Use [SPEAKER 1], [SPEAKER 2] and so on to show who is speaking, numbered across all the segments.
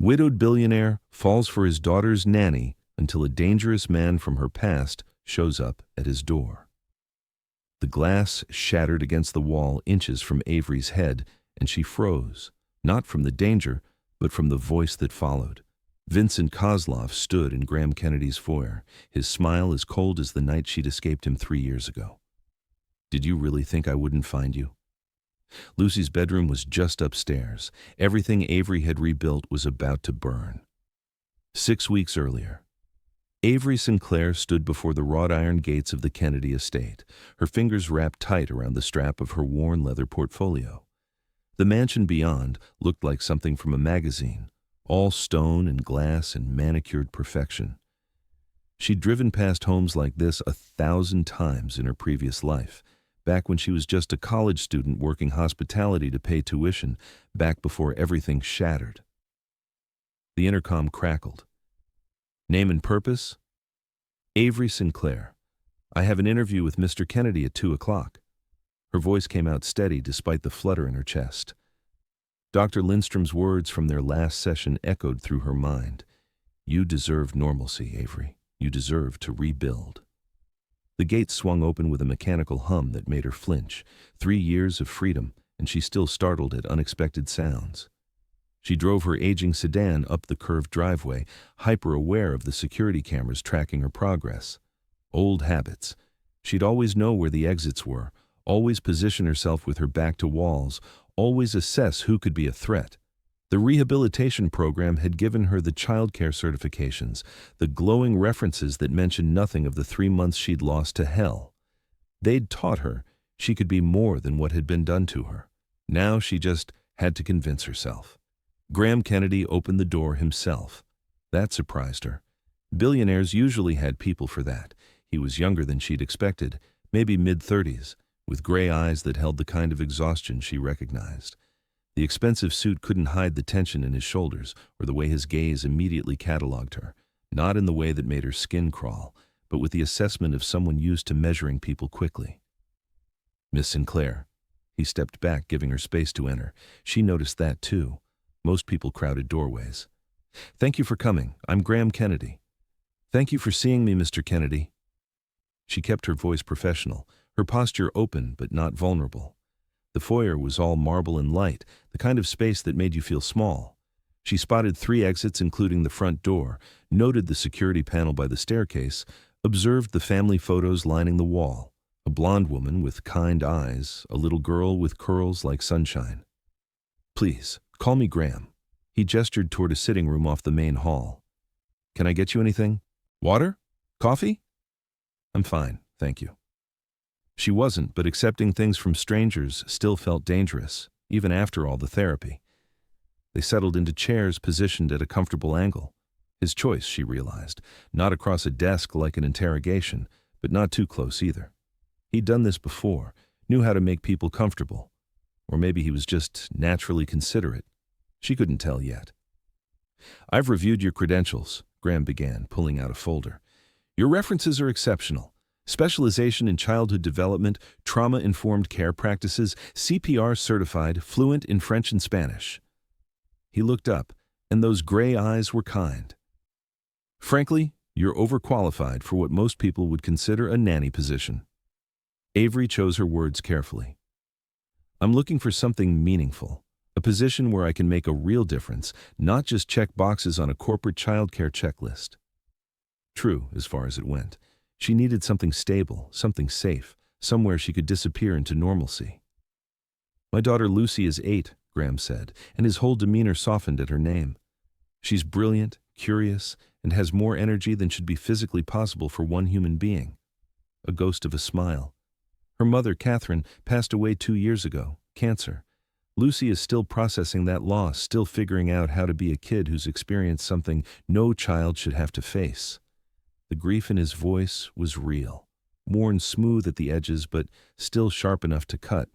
[SPEAKER 1] Widowed billionaire falls for his daughter's nanny until a dangerous man from her past shows up at his door. The glass shattered against the wall inches from Avery's head, and she froze, not from the danger, but from the voice that followed. Vincent Kozlov stood in Graham Kennedy's foyer, his smile as cold as the night she'd escaped him 3 years ago. "Did you really think I wouldn't find you?" Lucy's bedroom was just upstairs. Everything Avery had rebuilt was about to burn. 6 weeks earlier, Avery Sinclair stood before the wrought iron gates of the Kennedy estate, her fingers wrapped tight around the strap of her worn leather portfolio. The mansion beyond looked like something from a magazine, all stone and glass and manicured perfection. She'd driven past homes like this 1,000 times in her previous life, back when she was just a college student working hospitality to pay tuition, back before everything shattered. The intercom crackled. "Name and purpose?" "Avery Sinclair. I have an interview with Mr. Kennedy at 2 o'clock. Her voice came out steady despite the flutter in her chest. Dr. Lindstrom's words from their last session echoed through her mind. "You deserve normalcy, Avery. You deserve to rebuild." The gate swung open with a mechanical hum that made her flinch. 3 years of freedom, and she still startled at unexpected sounds. She drove her aging sedan up the curved driveway, hyper-aware of the security cameras tracking her progress. Old habits. She'd always know where the exits were, always position herself with her back to walls, always assess who could be a threat. The rehabilitation program had given her the childcare certifications, the glowing references that mentioned nothing of the 3 months she'd lost to hell. They'd taught her she could be more than what had been done to her. Now she just had to convince herself. Graham Kennedy opened the door himself. That surprised her. Billionaires usually had people for that. He was younger than she'd expected, maybe mid-30s, with gray eyes that held the kind of exhaustion she recognized. The expensive suit couldn't hide the tension in his shoulders or the way his gaze immediately cataloged her, not in the way that made her skin crawl, but with the assessment of someone used to measuring people quickly. "Miss Sinclair." He stepped back, giving her space to enter. She noticed that too. Most people crowded doorways. "Thank you for coming. I'm Graham Kennedy." "Thank you for seeing me, Mr. Kennedy." She kept her voice professional, her posture open but not vulnerable. The foyer was all marble and light, the kind of space that made you feel small. She spotted 3 exits, including the front door, noted the security panel by the staircase, observed the family photos lining the wall, a blonde woman with kind eyes, a little girl with curls like sunshine. "Please, call me Graham." He gestured toward a sitting room off the main hall. "Can I get you anything? Water? Coffee?" "I'm fine, thank you." She wasn't, but accepting things from strangers still felt dangerous, even after all the therapy. They settled into chairs positioned at a comfortable angle. His choice, she realized, not across a desk like an interrogation, but not too close either. He'd done this before, knew how to make people comfortable. Or maybe he was just naturally considerate. She couldn't tell yet. "I've reviewed your credentials," Graham began, pulling out a folder. "Your references are exceptional. Specialization in childhood development, trauma-informed care practices, CPR certified, fluent in French and Spanish." He looked up, and those gray eyes were kind. "Frankly, you're overqualified for what most people would consider a nanny position." Avery chose her words carefully. "I'm looking for something meaningful, a position where I can make a real difference, not just check boxes on a corporate childcare checklist." True, as far as it went. She needed something stable, something safe, somewhere she could disappear into normalcy. "My daughter Lucy is 8, Graham said, and his whole demeanor softened at her name. "She's brilliant, curious, and has more energy than should be physically possible for one human being." A ghost of a smile. "Her mother, Catherine, passed away 2 years ago, cancer. Lucy is still processing that loss, still figuring out how to be a kid who's experienced something no child should have to face." The grief in his voice was real, worn smooth at the edges but still sharp enough to cut.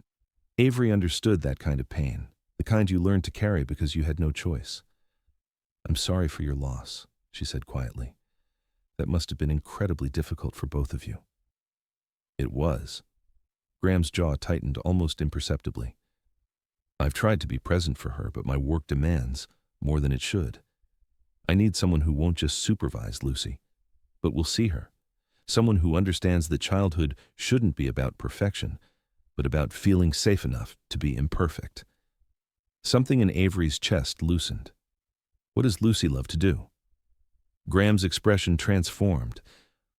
[SPEAKER 1] Avery understood that kind of pain, the kind you learned to carry because you had no choice. "I'm sorry for your loss," she said quietly. "That must have been incredibly difficult for both of you." It was. Graham's jaw tightened almost imperceptibly. "I've tried to be present for her, but my work demands more than it should. I need someone who won't just supervise Lucy, but will see her. Someone who understands that childhood shouldn't be about perfection, but about feeling safe enough to be imperfect. Something in Avery's chest loosened. What does Lucy love to do? Graham's expression transformed.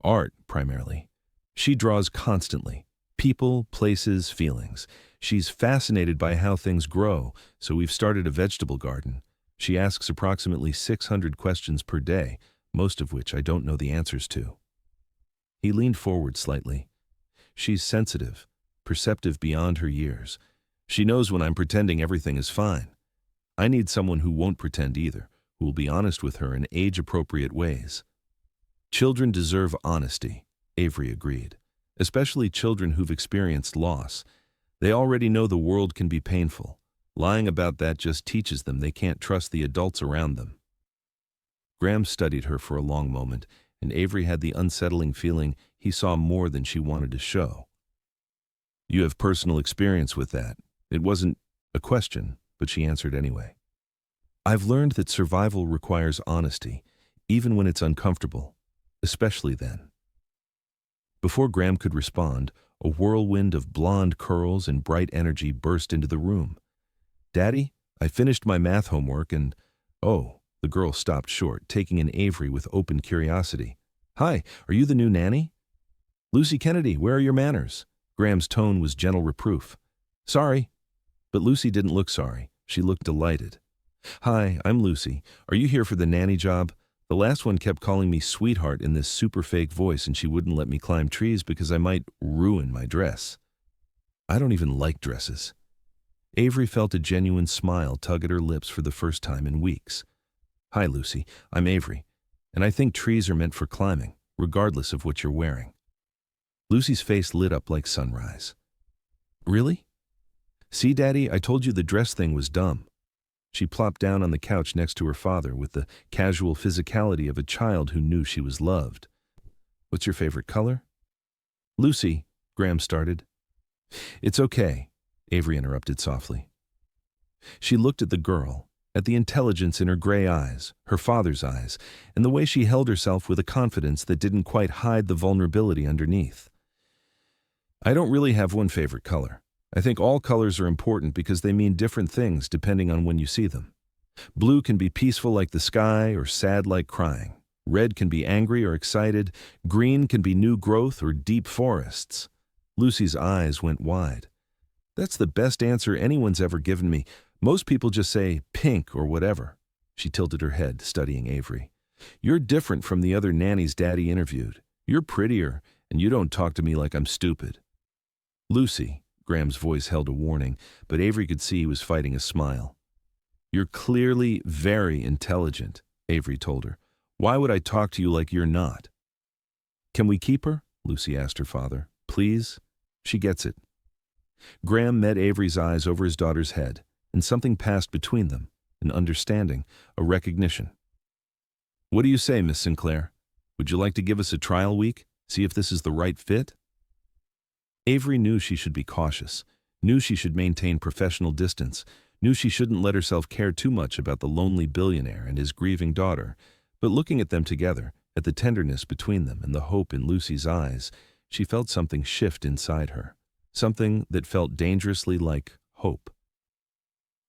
[SPEAKER 1] Art, primarily. She draws constantly. People, places, feelings. She's fascinated by how things grow, so we've started a vegetable garden. She asks approximately 600 questions per day, most of which I don't know the answers to. He leaned forward slightly. She's sensitive, perceptive beyond her years. She knows when I'm pretending everything is fine. I need someone who won't pretend either, who will be honest with her in age-appropriate ways. Children deserve honesty, Avery agreed, especially children who've experienced loss. They already know the world can be painful. Lying about that just teaches them they can't trust the adults around them. Graham studied her for a long moment, and Avery had the unsettling feeling he saw more than she wanted to show. You have personal experience with that. It wasn't a question, but she answered anyway. I've learned that survival requires honesty, even when it's uncomfortable, especially then. Before Graham could respond, a whirlwind of blonde curls and bright energy burst into the room. Daddy, I finished my math homework and… Oh, the girl stopped short, taking in Avery with open curiosity. Hi, are you the new nanny? Lucy Kennedy, where are your manners? Graham's tone was gentle reproof. Sorry. But Lucy didn't look sorry. She looked delighted. Hi, I'm Lucy. Are you here for the nanny job? The last one kept calling me sweetheart in this super fake voice, and she wouldn't let me climb trees because I might ruin my dress. I don't even like dresses. Avery felt a genuine smile tug at her lips for the first time in weeks. Hi, Lucy. I'm Avery, and I think trees are meant for climbing, regardless of what you're wearing. Lucy's face lit up like sunrise. Really? See, Daddy, I told you the dress thing was dumb. She plopped down on the couch next to her father with the casual physicality of a child who knew she was loved. What's your favorite color? Lucy, Graham started. It's okay, Avery interrupted softly. She looked at the girl, at the intelligence in her gray eyes, her father's eyes, and the way she held herself with a confidence that didn't quite hide the vulnerability underneath. I don't really have one favorite color. I think all colors are important because they mean different things depending on when you see them. Blue can be peaceful like the sky or sad like crying. Red can be angry or excited. Green can be new growth or deep forests. Lucy's eyes went wide. That's the best answer anyone's ever given me. Most people just say pink or whatever. She tilted her head, studying Avery. You're different from the other nannies Daddy interviewed. You're prettier, and you don't talk to me like I'm stupid. Lucy, Graham's voice held a warning, but Avery could see he was fighting a smile. You're clearly very intelligent, Avery told her. Why would I talk to you like you're not? Can we keep her? Lucy asked her father. Please? She gets it. Graham met Avery's eyes over his daughter's head, and something passed between them, an understanding, a recognition. What do you say, Miss Sinclair? Would you like to give us a trial week? See if this is the right fit? Avery knew she should be cautious, knew she should maintain professional distance, knew she shouldn't let herself care too much about the lonely billionaire and his grieving daughter, but looking at them together, at the tenderness between them and the hope in Lucy's eyes, she felt something shift inside her, something that felt dangerously like hope.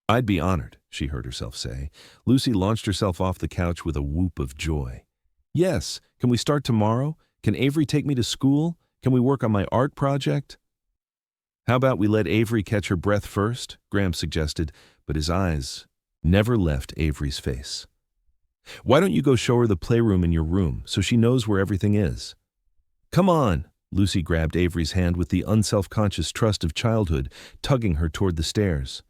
[SPEAKER 1] I'd be honored, she heard herself say. Lucy launched herself off the couch with a whoop of joy. Yes, can we start tomorrow? Can Avery take me to school? Can we work on my art project? How about we let Avery catch her breath first? Graham suggested, but his eyes never left Avery's face. Why don't you go show her the playroom in your room so she knows where everything is? Come on! Lucy grabbed Avery's hand with the unself-conscious trust of childhood, tugging her toward the stairs.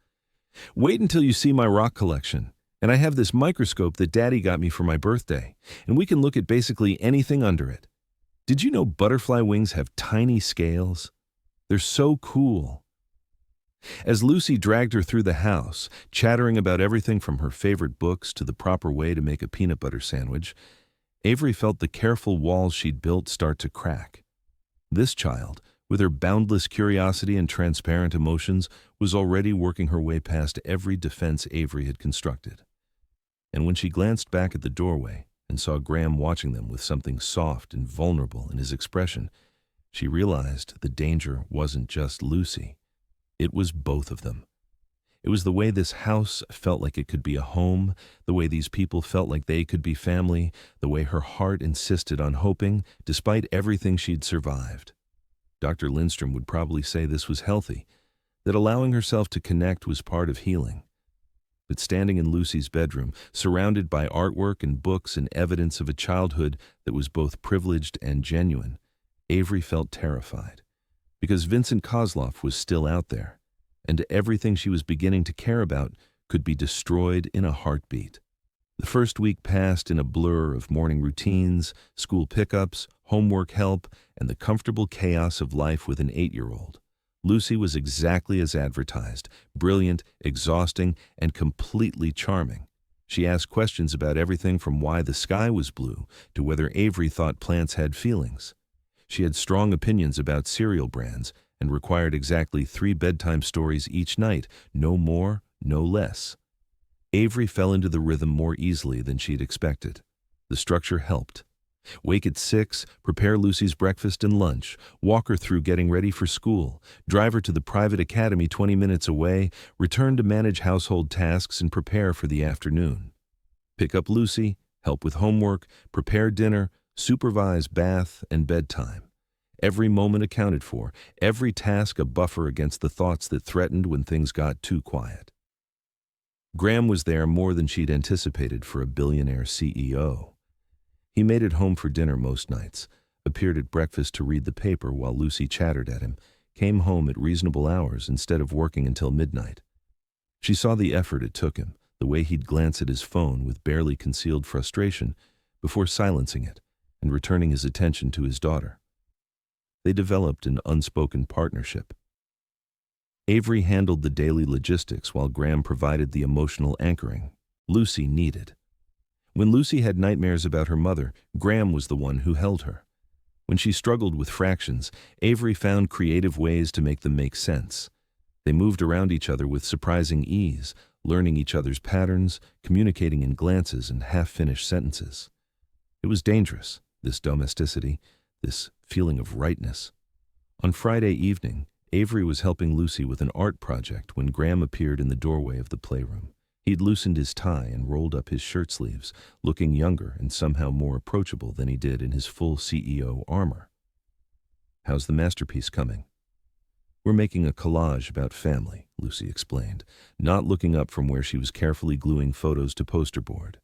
[SPEAKER 1] Wait until you see my rock collection. And I have this microscope that Daddy got me for my birthday, and we can look at basically anything under it. Did you know butterfly wings have tiny scales? They're so cool. As Lucy dragged her through the house, chattering about everything from her favorite books to the proper way to make a peanut butter sandwich, Avery felt the careful walls she'd built start to crack. This child, with her boundless curiosity and transparent emotions, was already working her way past every defense Avery had constructed. and when she glanced back at the doorway and saw Graham watching them with something soft and vulnerable in his expression, she realized the danger wasn't just Lucy. It was both of them. It was the way this house felt like it could be a home, the way these people felt like they could be family, the way her heart insisted on hoping, despite everything she'd survived. Dr. Lindstrom would probably say this was healthy, that allowing herself to connect was part of healing. But standing in Lucy's bedroom, surrounded by artwork and books and evidence of a childhood that was both privileged and genuine, Avery felt terrified, because Vincent Kozlov was still out there, and everything she was beginning to care about could be destroyed in a heartbeat. The first week passed in a blur of morning routines, school pickups, homework help, and the comfortable chaos of life with an 8-year-old. Lucy was exactly as advertised, brilliant, exhausting, and completely charming. She asked questions about everything from why the sky was blue to whether Avery thought plants had feelings. She had strong opinions about cereal brands and required exactly 3 bedtime stories each night, no more, no less. Avery fell into the rhythm more easily than she'd expected. The structure helped. Wake at 6, prepare Lucy's breakfast and lunch, walk her through getting ready for school, drive her to the private academy 20 minutes away, return to manage household tasks and prepare for the afternoon. Pick up Lucy, help with homework, prepare dinner, supervise bath and bedtime. Every moment accounted for, every task a buffer against the thoughts that threatened when things got too quiet. Graham was there more than she'd anticipated for a billionaire CEO. He made it home for dinner most nights, appeared at breakfast to read the paper while Lucy chattered at him, came home at reasonable hours instead of working until midnight. She saw the effort it took him, the way he'd glance at his phone with barely concealed frustration before silencing it and returning his attention to his daughter. They developed an unspoken partnership. Avery handled the daily logistics while Graham provided the emotional anchoring Lucy needed. When Lucy had nightmares about her mother, Graham was the one who held her. When she struggled with fractions, Avery found creative ways to make them make sense. They moved around each other with surprising ease, learning each other's patterns, communicating in glances and half-finished sentences. It was dangerous, this domesticity, this feeling of rightness. On Friday evening, Avery was helping Lucy with an art project when Graham appeared in the doorway of the playroom. He'd loosened his tie and rolled up his shirt sleeves, looking younger and somehow more approachable than he did in his full CEO armor. "How's the masterpiece coming?" "We're making a collage about family," Lucy explained, not looking up from where she was carefully gluing photos to poster board.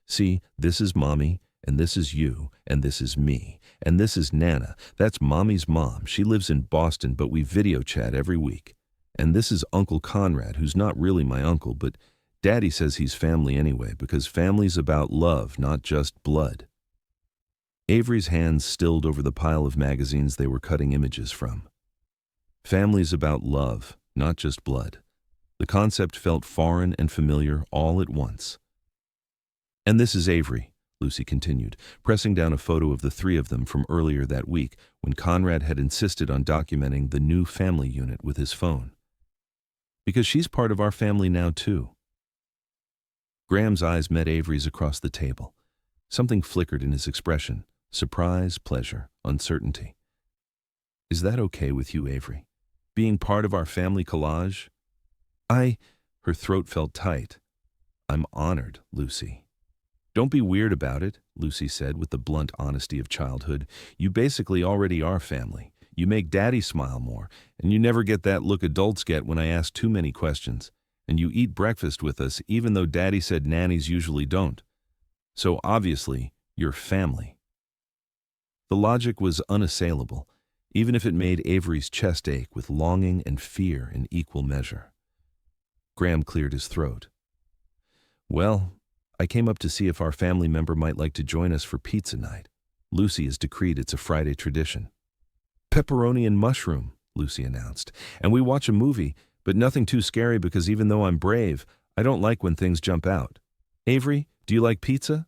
[SPEAKER 1] "See, this is Mommy, and this is you, and this is me, and this is Nana. That's Mommy's mom. She lives in Boston, but we video chat every week. And this is Uncle Conrad, who's not really my uncle, but Daddy says he's family anyway, because family's about love, not just blood." Avery's hands stilled over the pile of magazines they were cutting images from. Family's about love, not just blood. The concept felt foreign and familiar all at once. "And this is Avery," Lucy continued, pressing down a photo of the 3 of them from earlier that week when Conrad had insisted on documenting the new family unit with his phone. "Because she's part of our family now, too." Graham's eyes met Avery's across the table. Something flickered in his expression: surprise, pleasure, uncertainty. "Is that okay with you, Avery? Being part of our family collage?" Her throat felt tight. "I'm honored, Lucy." "Don't be weird about it," Lucy said with the blunt honesty of childhood. "You basically already are family. You make Daddy smile more, and you never get that look adults get when I ask too many questions. And you eat breakfast with us even though Daddy said nannies usually don't. So obviously, you're family." The logic was unassailable, even if it made Avery's chest ache with longing and fear in equal measure. Graham cleared his throat. "Well, I came up to see if our family member might like to join us for pizza night. Lucy has decreed it's a Friday tradition." "Pepperoni and mushroom," Lucy announced. "And we watch a movie, but nothing too scary because even though I'm brave, I don't like when things jump out. Avery, do you like pizza?"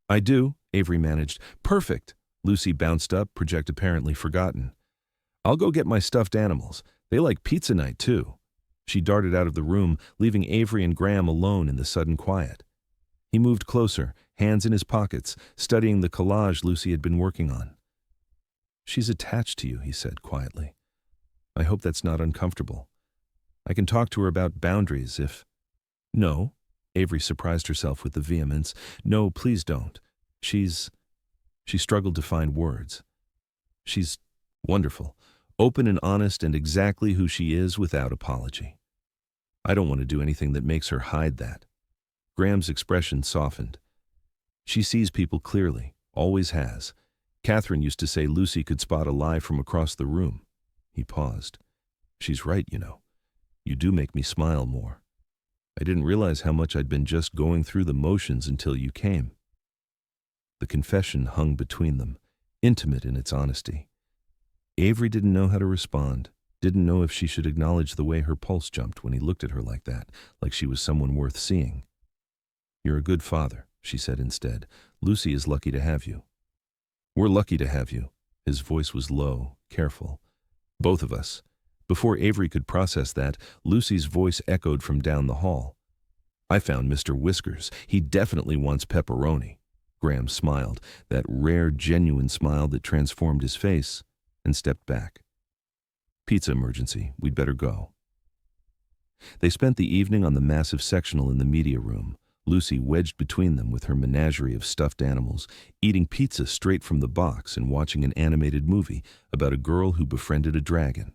[SPEAKER 1] "I do," Avery managed. "Perfect." Lucy bounced up, project apparently forgotten. "I'll go get my stuffed animals. They like pizza night, too." She darted out of the room, leaving Avery and Graham alone in the sudden quiet. He moved closer, hands in his pockets, studying the collage Lucy had been working on. "She's attached to you," he said quietly. "I hope that's not uncomfortable. I can talk to her about boundaries if—" "No," Avery surprised herself with the vehemence. "No, please don't. She's—" She struggled to find words. "She's wonderful, open and honest and exactly who she is without apology. I don't want to do anything that makes her hide that." Graham's expression softened. "She sees people clearly, always has. Catherine used to say Lucy could spot a lie from across the room." He paused. "She's right, you know. You do make me smile more. I didn't realize how much I'd been just going through the motions until you came." The confession hung between them, intimate in its honesty. Avery didn't know how to respond, didn't know if she should acknowledge the way her pulse jumped when he looked at her like that, like she was someone worth seeing. "You're a good father," she said instead. "Lucy is lucky to have you." "We're lucky to have you." His voice was low, careful. "Both of us." Before Avery could process that, Lucy's voice echoed from down the hall. "I found Mr. Whiskers. He definitely wants pepperoni." Graham smiled, that rare, genuine smile that transformed his face, and stepped back. "Pizza emergency. We'd better go." They spent the evening on the massive sectional in the media room, Lucy wedged between them with her menagerie of stuffed animals, eating pizza straight from the box and watching an animated movie about a girl who befriended a dragon.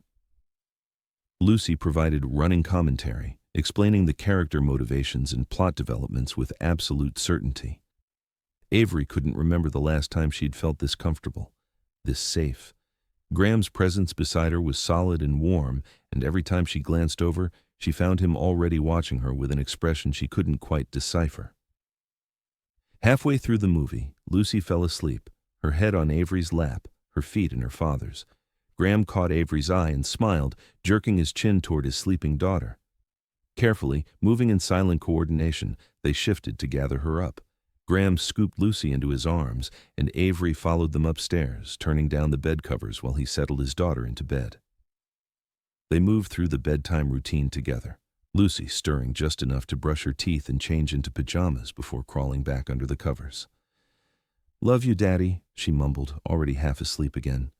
[SPEAKER 1] Lucy provided running commentary, explaining the character motivations and plot developments with absolute certainty. Avery couldn't remember the last time she'd felt this comfortable, this safe. Graham's presence beside her was solid and warm, and every time she glanced over, she found him already watching her with an expression she couldn't quite decipher. Halfway through the movie, Lucy fell asleep, her head on Avery's lap, her feet in her father's. Graham caught Avery's eye and smiled, jerking his chin toward his sleeping daughter. Carefully, moving in silent coordination, they shifted to gather her up. Graham scooped Lucy into his arms, and Avery followed them upstairs, turning down the bed covers while he settled his daughter into bed. They moved through the bedtime routine together, Lucy stirring just enough to brush her teeth and change into pajamas before crawling back under the covers. "Love you, Daddy," she mumbled, already half asleep again.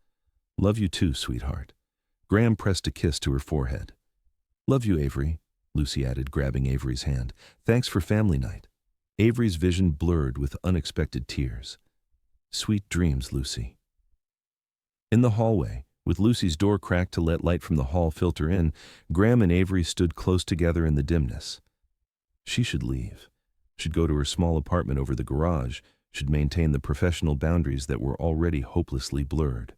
[SPEAKER 1] "Love you too, sweetheart." Graham pressed a kiss to her forehead. "Love you, Avery," Lucy added, grabbing Avery's hand. "Thanks for family night." Avery's vision blurred with unexpected tears. "Sweet dreams, Lucy." In the hallway, with Lucy's door cracked to let light from the hall filter in, Graham and Avery stood close together in the dimness. She should leave, should go to her small apartment over the garage, should maintain the professional boundaries that were already hopelessly blurred.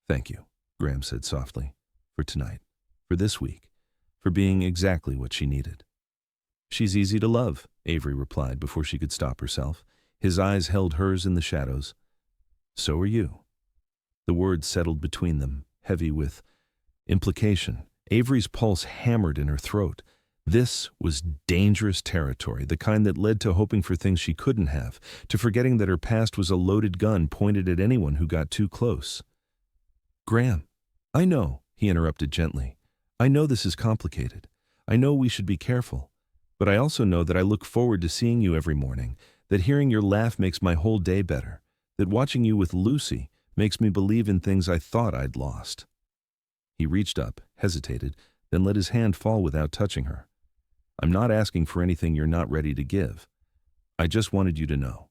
[SPEAKER 1] "Thank you," Graham said softly, "for tonight, for this week, for being exactly what she needed." "She's easy to love," Avery replied before she could stop herself. His eyes held hers in the shadows. "So are you." The words settled between them, heavy with implication. Avery's pulse hammered in her throat. This was dangerous territory, the kind that led to hoping for things she couldn't have, to forgetting that her past was a loaded gun pointed at anyone who got too close. "Graham, I know," he interrupted gently. "I know this is complicated. I know we should be careful. But I also know that I look forward to seeing you every morning, that hearing your laugh makes my whole day better, that watching you with Lucy makes me believe in things I thought I'd lost." He reached up, hesitated, then let his hand fall without touching her. "I'm not asking for anything you're not ready to give. I just wanted you to know.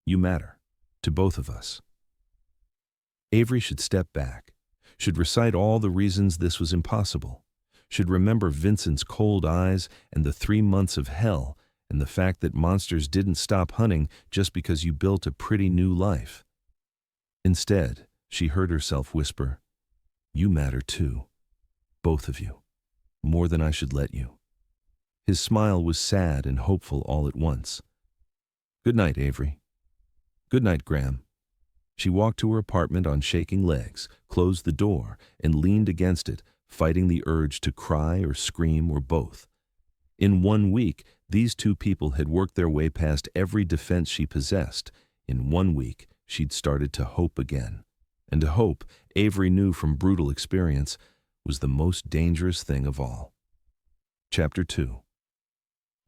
[SPEAKER 1] You matter. To both of us." Avery should step back, should recite all the reasons this was impossible, should remember Vincent's cold eyes and the 3 months of hell and the fact that monsters didn't stop hunting just because you built a pretty new life. Instead, she heard herself whisper, "You matter too. Both of you. More than I should let you." His smile was sad and hopeful all at once. "Good night, Avery." "Good night, Graham." She walked to her apartment on shaking legs, closed the door, and leaned against it, fighting the urge to cry or scream or both. In 1 week, these two people had worked their way past every defense she possessed. In 1 week, she'd started to hope again. And to hope, Avery knew from brutal experience, was the most dangerous thing of all. Chapter 2.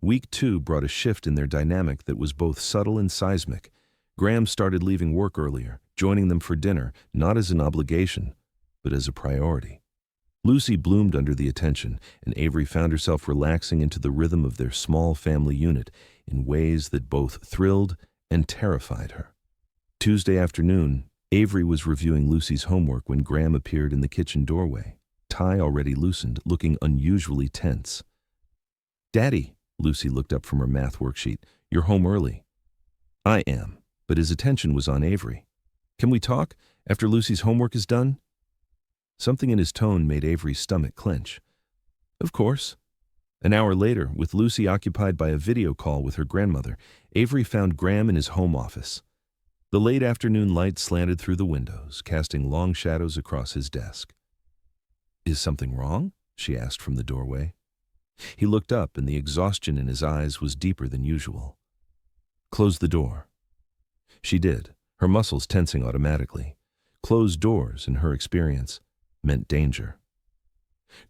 [SPEAKER 1] Week 2 brought a shift in their dynamic that was both subtle and seismic. Graham started leaving work earlier, joining them for dinner, not as an obligation, but as a priority. Lucy bloomed under the attention, and Avery found herself relaxing into the rhythm of their small family unit in ways that both thrilled and terrified her. Tuesday afternoon, Avery was reviewing Lucy's homework when Graham appeared in the kitchen doorway, tie already loosened, looking unusually tense. "Daddy," Lucy looked up from her math worksheet, "you're home early." "I am," but his attention was on Avery. "Can we talk after Lucy's homework is done?" Something in his tone made Avery's stomach clench. "Of course." An hour later, with Lucy occupied by a video call with her grandmother, Avery found Graham in his home office. The late afternoon light slanted through the windows, casting long shadows across his desk. "Is something wrong?" she asked from the doorway. He looked up, and the exhaustion in his eyes was deeper than usual. "Close the door." She did, her muscles tensing automatically. Closed doors, in her experience, meant danger.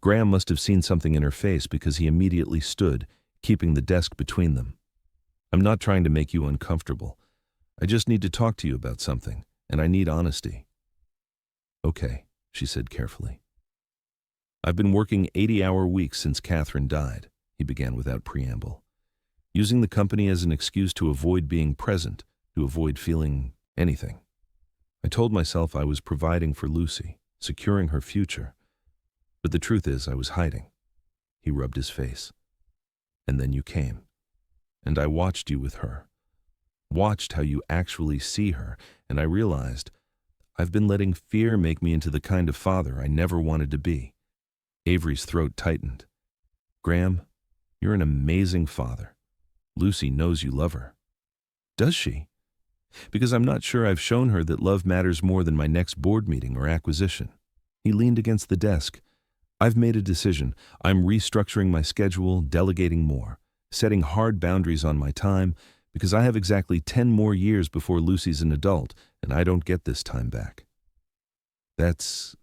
[SPEAKER 1] Graham must have seen something in her face because he immediately stood, keeping the desk between them. "I'm not trying to make you uncomfortable. I just need to talk to you about something, and I need honesty." "Okay," she said carefully. "I've been working 80-hour weeks since Catherine died," he began without preamble, using the company as an excuse to avoid being present, to avoid feeling anything. "I told myself I was providing for Lucy, securing her future, but the truth is I was hiding." He rubbed his face. "And then you came, and I watched you with her, watched how you actually see her, and I realized I've been letting fear make me into the kind of father I never wanted to be." Avery's throat tightened. "Graham, you're an amazing father. Lucy knows you love her." "Does she?" "Because I'm not sure I've shown her that love matters more than my next board meeting or acquisition." He leaned against the desk. "I've made a decision. I'm restructuring my schedule, delegating more, setting hard boundaries on my time, because I have exactly 10 more years before Lucy's an adult, and I don't get this time back." That's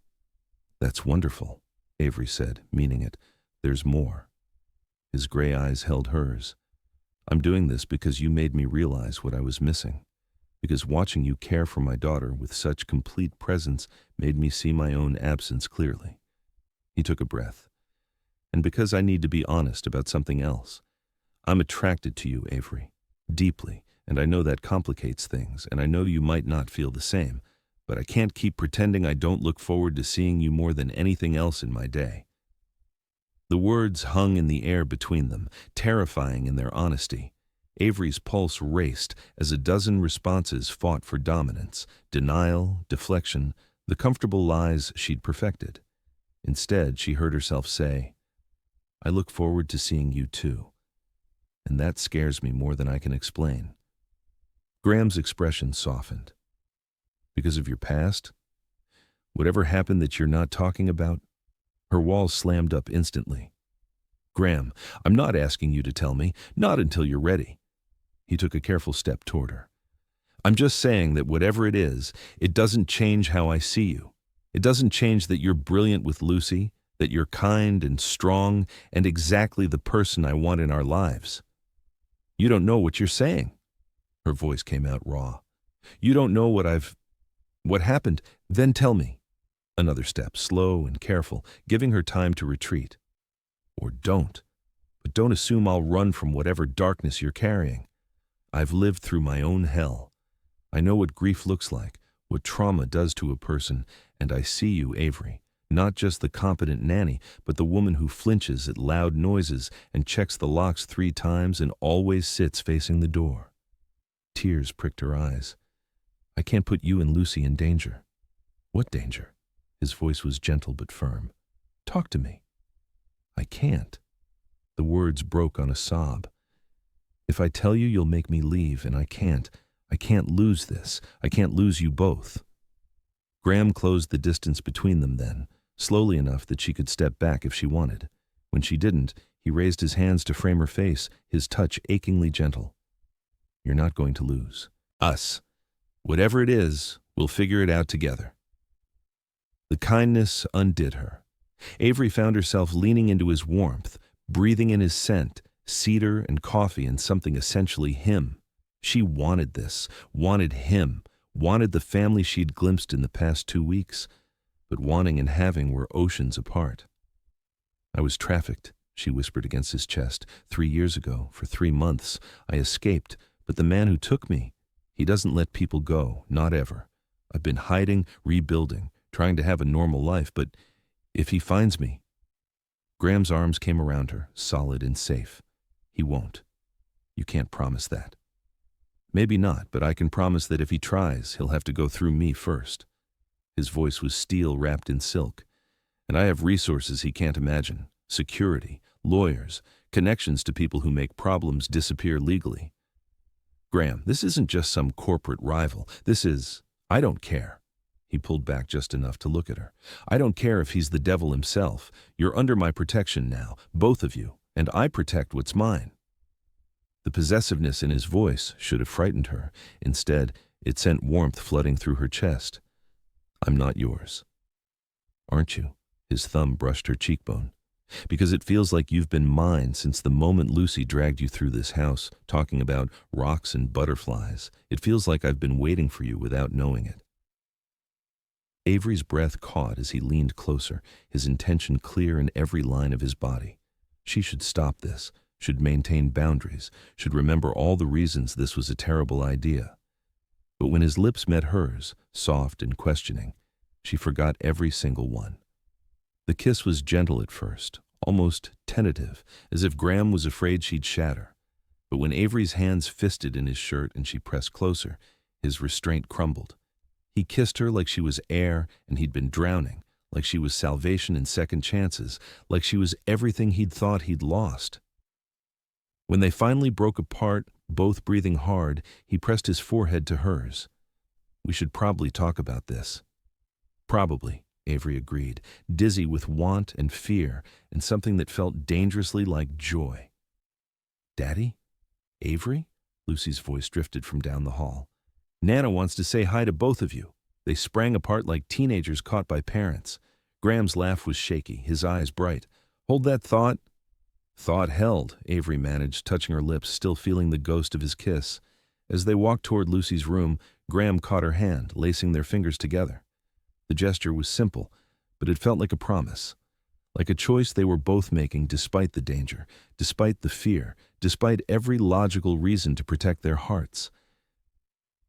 [SPEAKER 1] wonderful," Avery said, meaning it. "There's more." His gray eyes held hers. "I'm doing this because you made me realize what I was missing. Because watching you care for my daughter with such complete presence made me see my own absence clearly." He took a breath. "And because I need to be honest about something else. I'm attracted to you, Avery, deeply, and I know that complicates things, and I know you might not feel the same, but I can't keep pretending I don't look forward to seeing you more than anything else in my day." The words hung in the air between them, terrifying in their honesty. Avery's pulse raced as a dozen responses fought for dominance, denial, deflection, the comfortable lies she'd perfected. Instead, she heard herself say, "I look forward to seeing you too. And that scares me more than I can explain." Graham's expression softened. "Because of your past? Whatever happened that you're not talking about?" Her wall slammed up instantly. "Graham, I'm not asking you to tell me, not until you're ready." He took a careful step toward her. "I'm just saying that whatever it is, it doesn't change how I see you. It doesn't change that you're brilliant with Lucy, that you're kind and strong and exactly the person I want in our lives." "You don't know what you're saying." Her voice came out raw. "You don't know what happened. Then tell me." Another step, slow and careful, giving her time to retreat. "Or don't. But don't assume I'll run from whatever darkness you're carrying. I've lived through my own hell. I know what grief looks like, what trauma does to a person, and I see you, Avery, not just the competent nanny, but the woman who flinches at loud noises and checks the locks 3 times and always sits facing the door." Tears pricked her eyes. "I can't put you and Lucy in danger." "What danger?" His voice was gentle but firm. "Talk to me." "I can't." The words broke on a sob. "If I tell you, you'll make me leave, and I can't. I can't lose this. I can't lose you both." Graham closed the distance between them then, slowly enough that she could step back if she wanted. When she didn't, he raised his hands to frame her face, his touch achingly gentle. "You're not going to lose. Us. Whatever it is, we'll figure it out together." The kindness undid her. Avery found herself leaning into his warmth, breathing in his scent, cedar and coffee and something essentially him. She wanted this, wanted him, wanted the family she'd glimpsed in the past 2 weeks, but wanting and having were oceans apart. "I was trafficked," she whispered against his chest. 3 years ago, for 3 months, I escaped, but the man who took me, he doesn't let people go, not ever. I've been hiding, rebuilding, trying to have a normal life, but if he finds me..." Graham's arms came around her, solid and safe. "He won't. You can't promise that." "Maybe not, but I can promise that if he tries, he'll have to go through me first." His voice was steel wrapped in silk. "And I have resources he can't imagine. Security, lawyers, connections to people who make problems disappear legally. Graham, this isn't just some corporate rival. This is... I don't care." He pulled back just enough to look at her. "I don't care if he's the devil himself. You're under my protection now, both of you, and I protect what's mine." The possessiveness in his voice should have frightened her. Instead, it sent warmth flooding through her chest. "I'm not yours." "Aren't you?" His thumb brushed her cheekbone. "Because it feels like you've been mine since the moment Lucy dragged you through this house, talking about rocks and butterflies. It feels like I've been waiting for you without knowing it." Avery's breath caught as he leaned closer, his intention clear in every line of his body. She should stop this, should maintain boundaries, should remember all the reasons this was a terrible idea. But when his lips met hers, soft and questioning, she forgot every single one. The kiss was gentle at first, almost tentative, as if Graham was afraid she'd shatter. But when Avery's hands fisted in his shirt and she pressed closer, his restraint crumbled. He kissed her like she was air and he'd been drowning, like she was salvation and second chances, like she was everything he'd thought he'd lost. When they finally broke apart, both breathing hard, he pressed his forehead to hers. "We should probably talk about this." "Probably," Avery agreed, dizzy with want and fear and something that felt dangerously like joy. "Daddy? Avery?" Lucy's voice drifted from down the hall. "Nana wants to say hi to both of you." They sprang apart like teenagers caught by parents. Graham's laugh was shaky, his eyes bright. "Hold that thought." "Thought held," Avery managed, touching her lips, still feeling the ghost of his kiss. As they walked toward Lucy's room, Graham caught her hand, lacing their fingers together. The gesture was simple, but it felt like a promise. Like a choice they were both making despite the danger, despite the fear, despite every logical reason to protect their hearts.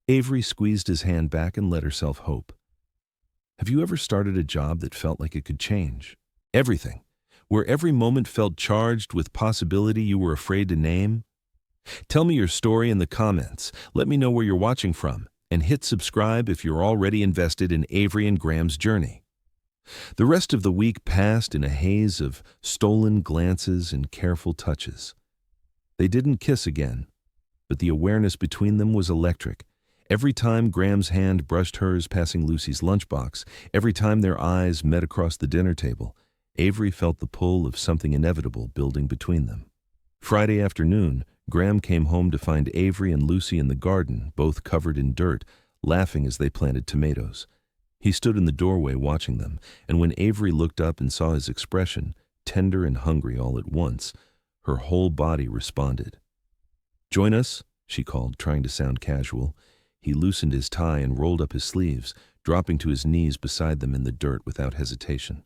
[SPEAKER 1] Avery squeezed his hand back and let herself hope. Have you ever started a job that felt like it could change everything, where every moment felt charged with possibility you were afraid to name? Tell me your story in the comments. Let me know where you're watching from, and hit subscribe if you're already invested in Avery and Graham's journey. The rest of the week passed in a haze of stolen glances and careful touches. They didn't kiss again, but the awareness between them was electric. Every time Graham's hand brushed hers passing Lucy's lunchbox, every time their eyes met across the dinner table, Avery felt the pull of something inevitable building between them. Friday afternoon, Graham came home to find Avery and Lucy in the garden, both covered in dirt, laughing as they planted tomatoes. He stood in the doorway watching them, and when Avery looked up and saw his expression, tender and hungry all at once, her whole body responded. "Join us," she called, trying to sound casual. He loosened his tie and rolled up his sleeves, dropping to his knees beside them in the dirt without hesitation.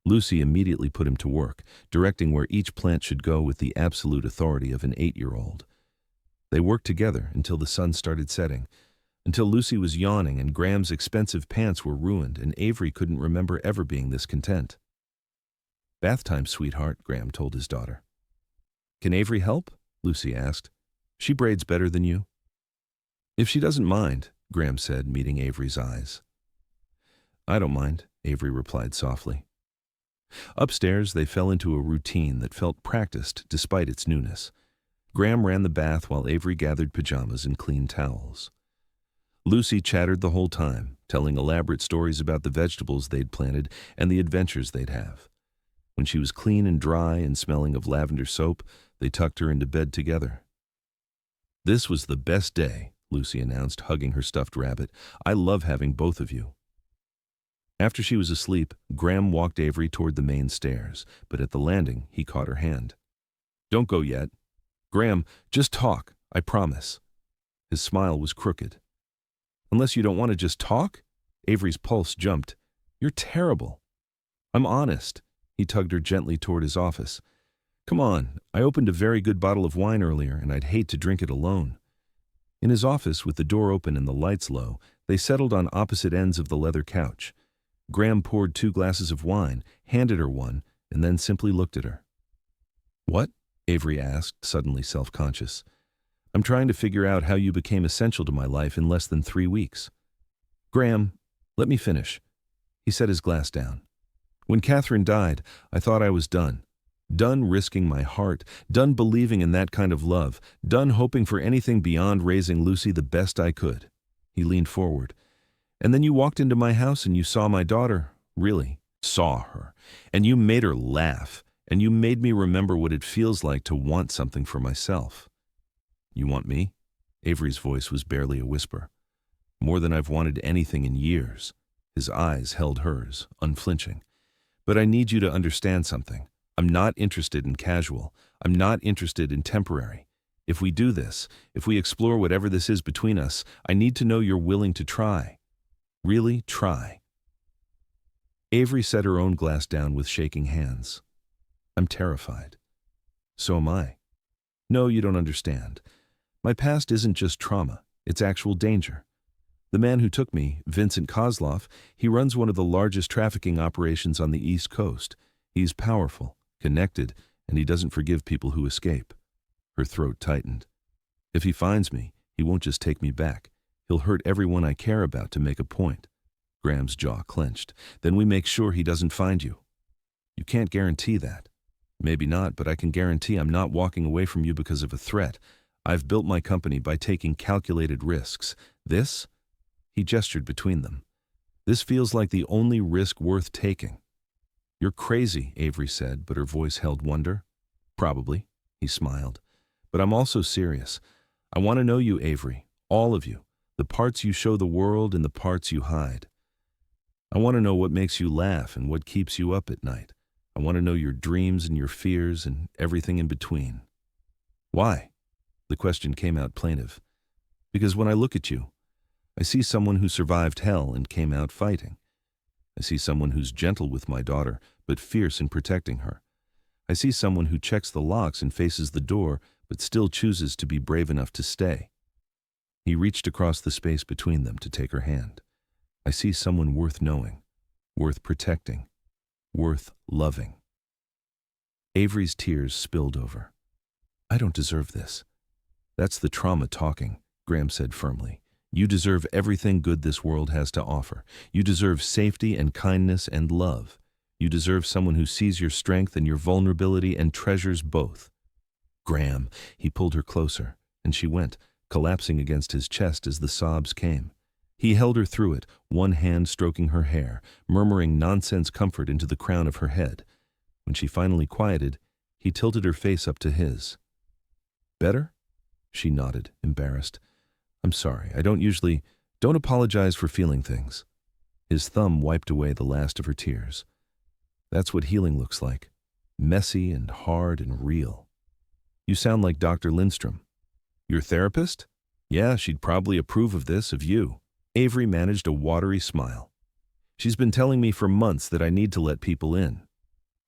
[SPEAKER 1] Lucy immediately put him to work, directing where each plant should go with the absolute authority of an 8-year-old. They worked together until the sun started setting, until Lucy was yawning and Graham's expensive pants were ruined and Avery couldn't remember ever being this content. "Bath time, sweetheart," Graham told his daughter. "Can Avery help?" Lucy asked. "She braids better than you." "If she doesn't mind," Graham said, meeting Avery's eyes. "I don't mind," Avery replied softly. Upstairs, they fell into a routine that felt practiced despite its newness. Graham ran the bath while Avery gathered pajamas and clean towels. Lucy chattered the whole time, telling elaborate stories about the vegetables they'd planted and the adventures they'd have. When she was clean and dry and smelling of lavender soap, they tucked her into bed together. "This was the best day," Lucy announced, hugging her stuffed rabbit. "I love having both of you." After she was asleep, Graham walked Avery toward the main stairs, but at the landing, he caught her hand. Don't go yet. Graham, just talk, I promise. His smile was crooked. Unless you don't want to just talk? Avery's pulse jumped. You're terrible. I'm honest. He tugged her gently toward his office. Come on, I opened a very good bottle of wine earlier, and I'd hate to drink it alone. In his office, with the door open and the lights low, they settled on opposite ends of the leather couch. Graham poured 2 glasses of wine, handed her one, and then simply looked at her. What? Avery asked, suddenly self-conscious. I'm trying to figure out how you became essential to my life in less than 3 weeks. Graham, let me finish. He set his glass down. When Catherine died, I thought I was done. Done risking my heart, done believing in that kind of love, done hoping for anything beyond raising Lucy the best I could. He leaned forward. And then you walked into my house and you saw my daughter. Really, saw her. And you made her laugh. And you made me remember what it feels like to want something for myself. You want me? Avery's voice was barely a whisper. More than I've wanted anything in years. His eyes held hers, unflinching. But I need you to understand something. I'm not interested in casual. I'm not interested in temporary. If we do this, if we explore whatever this is between us, I need to know you're willing to try. Really try. Avery set her own glass down with shaking hands. I'm terrified. So am I. No, you don't understand. My past isn't just trauma, it's actual danger. The man who took me, Vincent Kozlov, he runs one of the largest trafficking operations on the East Coast. He's powerful, connected, and he doesn't forgive people who escape. Her throat tightened. If he finds me, he won't just take me back. He'll hurt everyone I care about to make a point. Graham's jaw clenched. Then we make sure he doesn't find you. You can't guarantee that. Maybe not, but I can guarantee I'm not walking away from you because of a threat. I've built my company by taking calculated risks. This? He gestured between them. This feels like the only risk worth taking. You're crazy, Avery said, but her voice held wonder. Probably, he smiled. But I'm also serious. I want to know you, Avery, all of you, the parts you show the world and the parts you hide. I want to know what makes you laugh and what keeps you up at night. I want to know your dreams and your fears and everything in between. Why? The question came out plaintive. Because when I look at you, I see someone who survived hell and came out fighting. I see someone who's gentle with my daughter, but fierce in protecting her. I see someone who checks the locks and faces the door, but still chooses to be brave enough to stay. He reached across the space between them to take her hand. I see someone worth knowing, worth protecting, worth loving. Avery's tears spilled over. I don't deserve this. That's the trauma talking, Graham said firmly. You deserve everything good this world has to offer. You deserve safety and kindness and love. You deserve someone who sees your strength and your vulnerability and treasures both. Graham, he pulled her closer, and she went, collapsing against his chest as the sobs came. He held her through it, one hand stroking her hair, murmuring nonsense comfort into the crown of her head. When she finally quieted, he tilted her face up to his. Better? She nodded, embarrassed. I'm sorry, I don't apologize for feeling things. His thumb wiped away the last of her tears. That's what healing looks like. Messy and hard and real. You sound like Dr. Lindstrom. Your therapist? Yeah, she'd probably approve of this, of you. Avery managed a watery smile. She's been telling me for months that I need to let people in.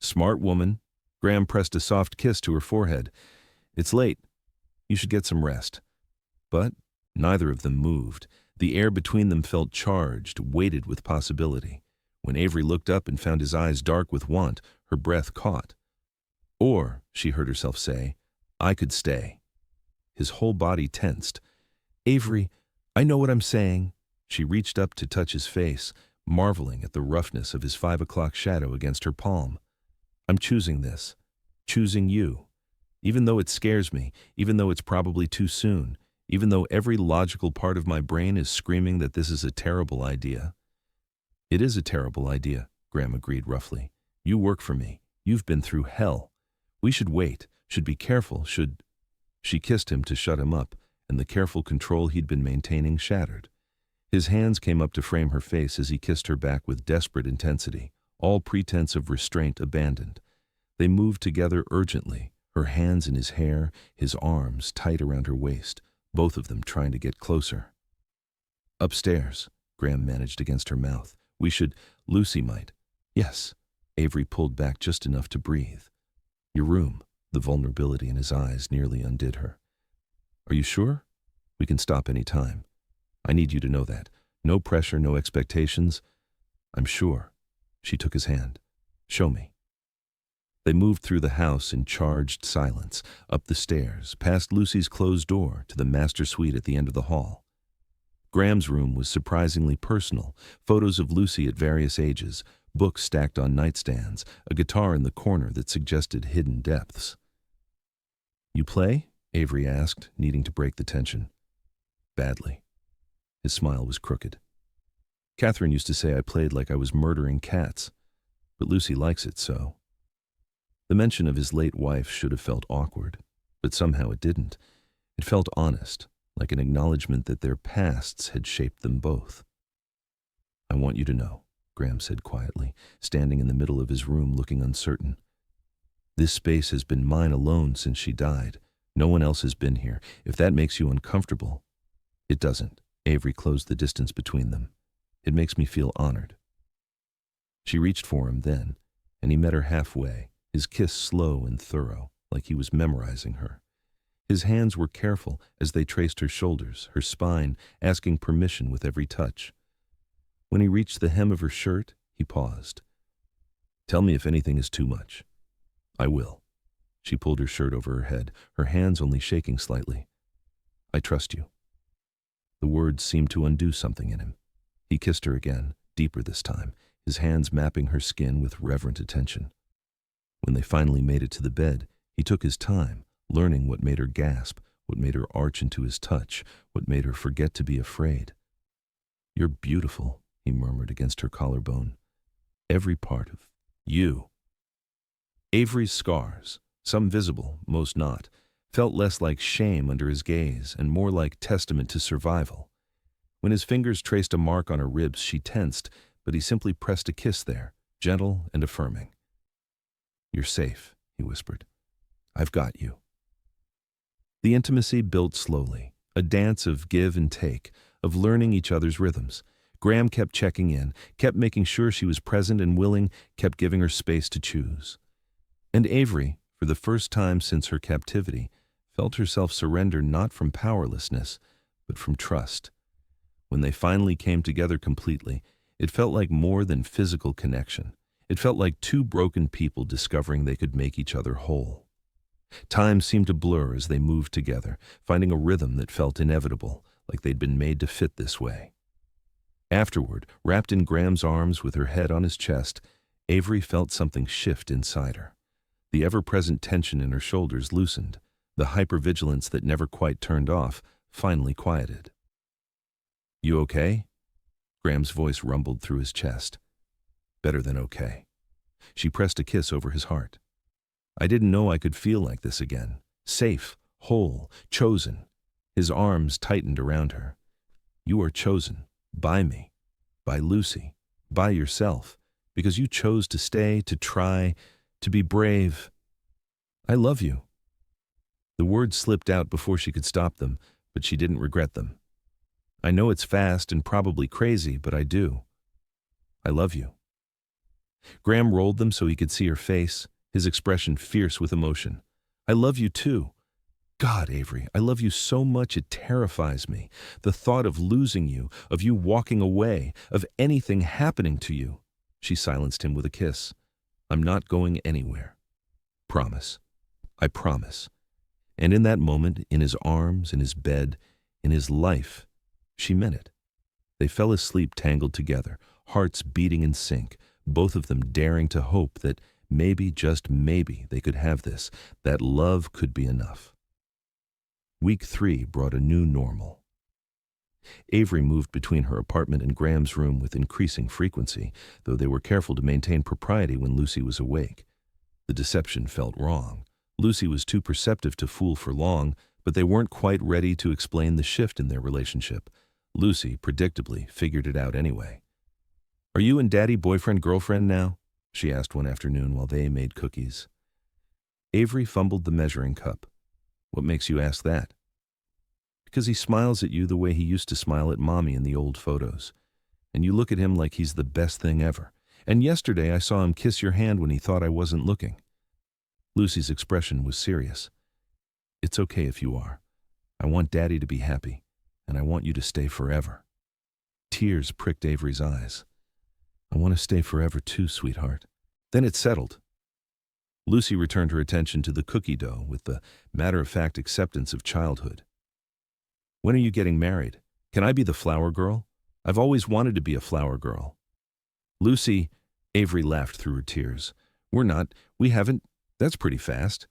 [SPEAKER 1] Smart woman. Graham pressed a soft kiss to her forehead. It's late. You should get some rest. But neither of them moved. The air between them felt charged, weighted with possibility. When Avery looked up and found his eyes dark with want, her breath caught. Or, she heard herself say, I could stay. His whole body tensed. Avery, I know what I'm saying. She reached up to touch his face, marveling at the roughness of his 5 o'clock shadow against her palm. I'm choosing this. Choosing you. Even though it scares me, even though it's probably too soon, even though every logical part of my brain is screaming that this is a terrible idea. It is a terrible idea, Graham agreed roughly. You work for me. You've been through hell. We should wait, should be careful, should... She kissed him to shut him up, and the careful control he'd been maintaining shattered. His hands came up to frame her face as he kissed her back with desperate intensity, all pretense of restraint abandoned. They moved together urgently, her hands in his hair, his arms tight around her waist, both of them trying to get closer. "Upstairs," Graham managed against her mouth. Lucy might." "Yes." Avery pulled back just enough to breathe. "Your room." The vulnerability in his eyes nearly undid her. "Are you sure? We can stop any time. I need you to know that. No pressure, no expectations." "I'm sure." She took his hand. "Show me." They moved through the house in charged silence, up the stairs, past Lucy's closed door to the master suite at the end of the hall. Graham's room was surprisingly personal, photos of Lucy at various ages, books stacked on nightstands, a guitar in the corner that suggested hidden depths. "You play?" Avery asked, needing to break the tension. "Badly." His smile was crooked. "Catherine used to say I played like I was murdering cats, but Lucy likes it so." The mention of his late wife should have felt awkward, but somehow it didn't. It felt honest, like an acknowledgement that their pasts had shaped them both. "I want you to know," Graham said quietly, standing in the middle of his room looking uncertain. "This space has been mine alone since she died. No one else has been here. If that makes you uncomfortable—" "It doesn't." Avery closed the distance between them. "It makes me feel honored." She reached for him then, and he met her halfway, his kiss slow and thorough, like he was memorizing her. His hands were careful as they traced her shoulders, her spine, asking permission with every touch. When he reached the hem of her shirt, he paused. "Tell me if anything is too much." "I will." She pulled her shirt over her head, her hands only shaking slightly. "I trust you." The words seemed to undo something in him. He kissed her again, deeper this time, his hands mapping her skin with reverent attention. When they finally made it to the bed, he took his time, learning what made her gasp, what made her arch into his touch, what made her forget to be afraid. "You're beautiful," he murmured against her collarbone. "Every part of you." Avery's scars, some visible, most not, felt less like shame under his gaze and more like testament to survival. When his fingers traced a mark on her ribs, she tensed, but he simply pressed a kiss there, gentle and affirming. "You're safe," he whispered. "I've got you." The intimacy built slowly, a dance of give and take, of learning each other's rhythms. Graham kept checking in, kept making sure she was present and willing, kept giving her space to choose. And Avery, for the first time since her captivity, felt herself surrender not from powerlessness, but from trust. When they finally came together completely, it felt like more than physical connection. It felt like two broken people discovering they could make each other whole. Time seemed to blur as they moved together, finding a rhythm that felt inevitable, like they'd been made to fit this way. Afterward, wrapped in Graham's arms with her head on his chest, Avery felt something shift inside her. The ever-present tension in her shoulders loosened. The hypervigilance that never quite turned off finally quieted. "You okay?" Graham's voice rumbled through his chest. "Better than okay." She pressed a kiss over his heart. "I didn't know I could feel like this again. Safe, whole, chosen." His arms tightened around her. "You are chosen. By me. By Lucy. By yourself. Because you chose to stay, to try, to be brave. I love you." The words slipped out before she could stop them, but she didn't regret them. "I know it's fast and probably crazy, but I do. I love you." Graham rolled them so he could see her face, his expression fierce with emotion. "I love you too. God, Avery, I love you so much it terrifies me. The thought of losing you, of you walking away, of anything happening to you." She silenced him with a kiss. "I'm not going anywhere. Promise. I promise." And in that moment, in his arms, in his bed, in his life, she meant it. They fell asleep tangled together, hearts beating in sync, both of them daring to hope that maybe, just maybe, they could have this, that love could be enough. Week 3 brought a new normal. Avery moved between her apartment and Graham's room with increasing frequency, though they were careful to maintain propriety when Lucy was awake. The deception felt wrong. Lucy was too perceptive to fool for long, but they weren't quite ready to explain the shift in their relationship. Lucy, predictably, figured it out anyway. "Are you and Daddy boyfriend-girlfriend now?" she asked one afternoon while they made cookies. Avery fumbled the measuring cup. What makes you ask that? Because he smiles at you the way he used to smile at Mommy in the old photos. And you look at him like he's the best thing ever. And yesterday I saw him kiss your hand when he thought I wasn't looking. Lucy's expression was serious. It's okay if you are. I want Daddy to be happy, and I want you to stay forever. Tears pricked Avery's eyes. I want to stay forever too, sweetheart. Then it settled. Lucy returned her attention to the cookie dough with the matter-of-fact acceptance of childhood. When are you getting married? Can I be the flower girl? I've always wanted to be a flower girl. Lucy, Avery laughed through her tears. We haven't. That's pretty fast.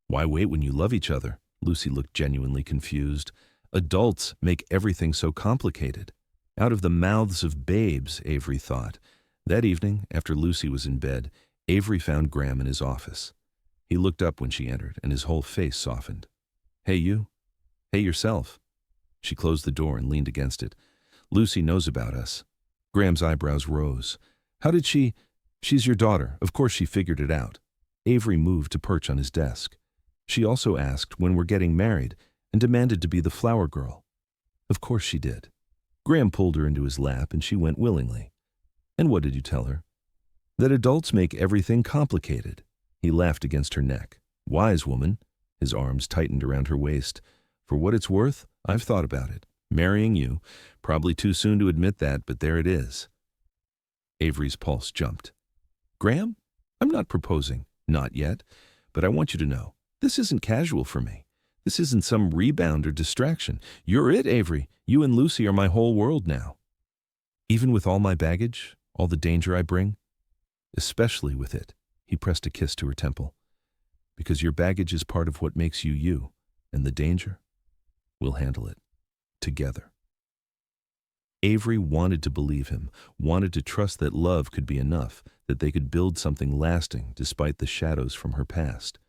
[SPEAKER 1] Why wait when you love each other? Lucy looked genuinely confused. Adults make everything so complicated. Out of the mouths of babes, Avery thought. That evening, after Lucy was in bed, Avery found Graham in his office. He looked up when she entered, and his whole face softened. Hey, you. Hey, yourself. She closed the door and leaned against it. Lucy knows about us. Graham's eyebrows rose. How did she? She's your daughter. Of course she figured it out. Avery moved to perch on his desk. She also asked when we're getting married and demanded to be the flower girl. Of course she did. Graham pulled her into his lap and she went willingly. And what did you tell her? That adults make everything complicated. He laughed against her neck. Wise woman. His arms tightened around her waist. For what it's worth, I've thought about it. Marrying you. Probably too soon to admit that, but there it is. Avery's pulse jumped. Graham? I'm not proposing. Not yet. But I want you to know, this isn't casual for me. This isn't some rebound or distraction. You're it, Avery. You and Lucy are my whole world now. Even with all my baggage, all the danger I bring? Especially with it. He pressed a kiss to her temple. Because your baggage is part of what makes you you, and the danger? We'll handle it. Together. Avery wanted to believe him, wanted to trust that love could be enough, that they could build something lasting despite the shadows from her past.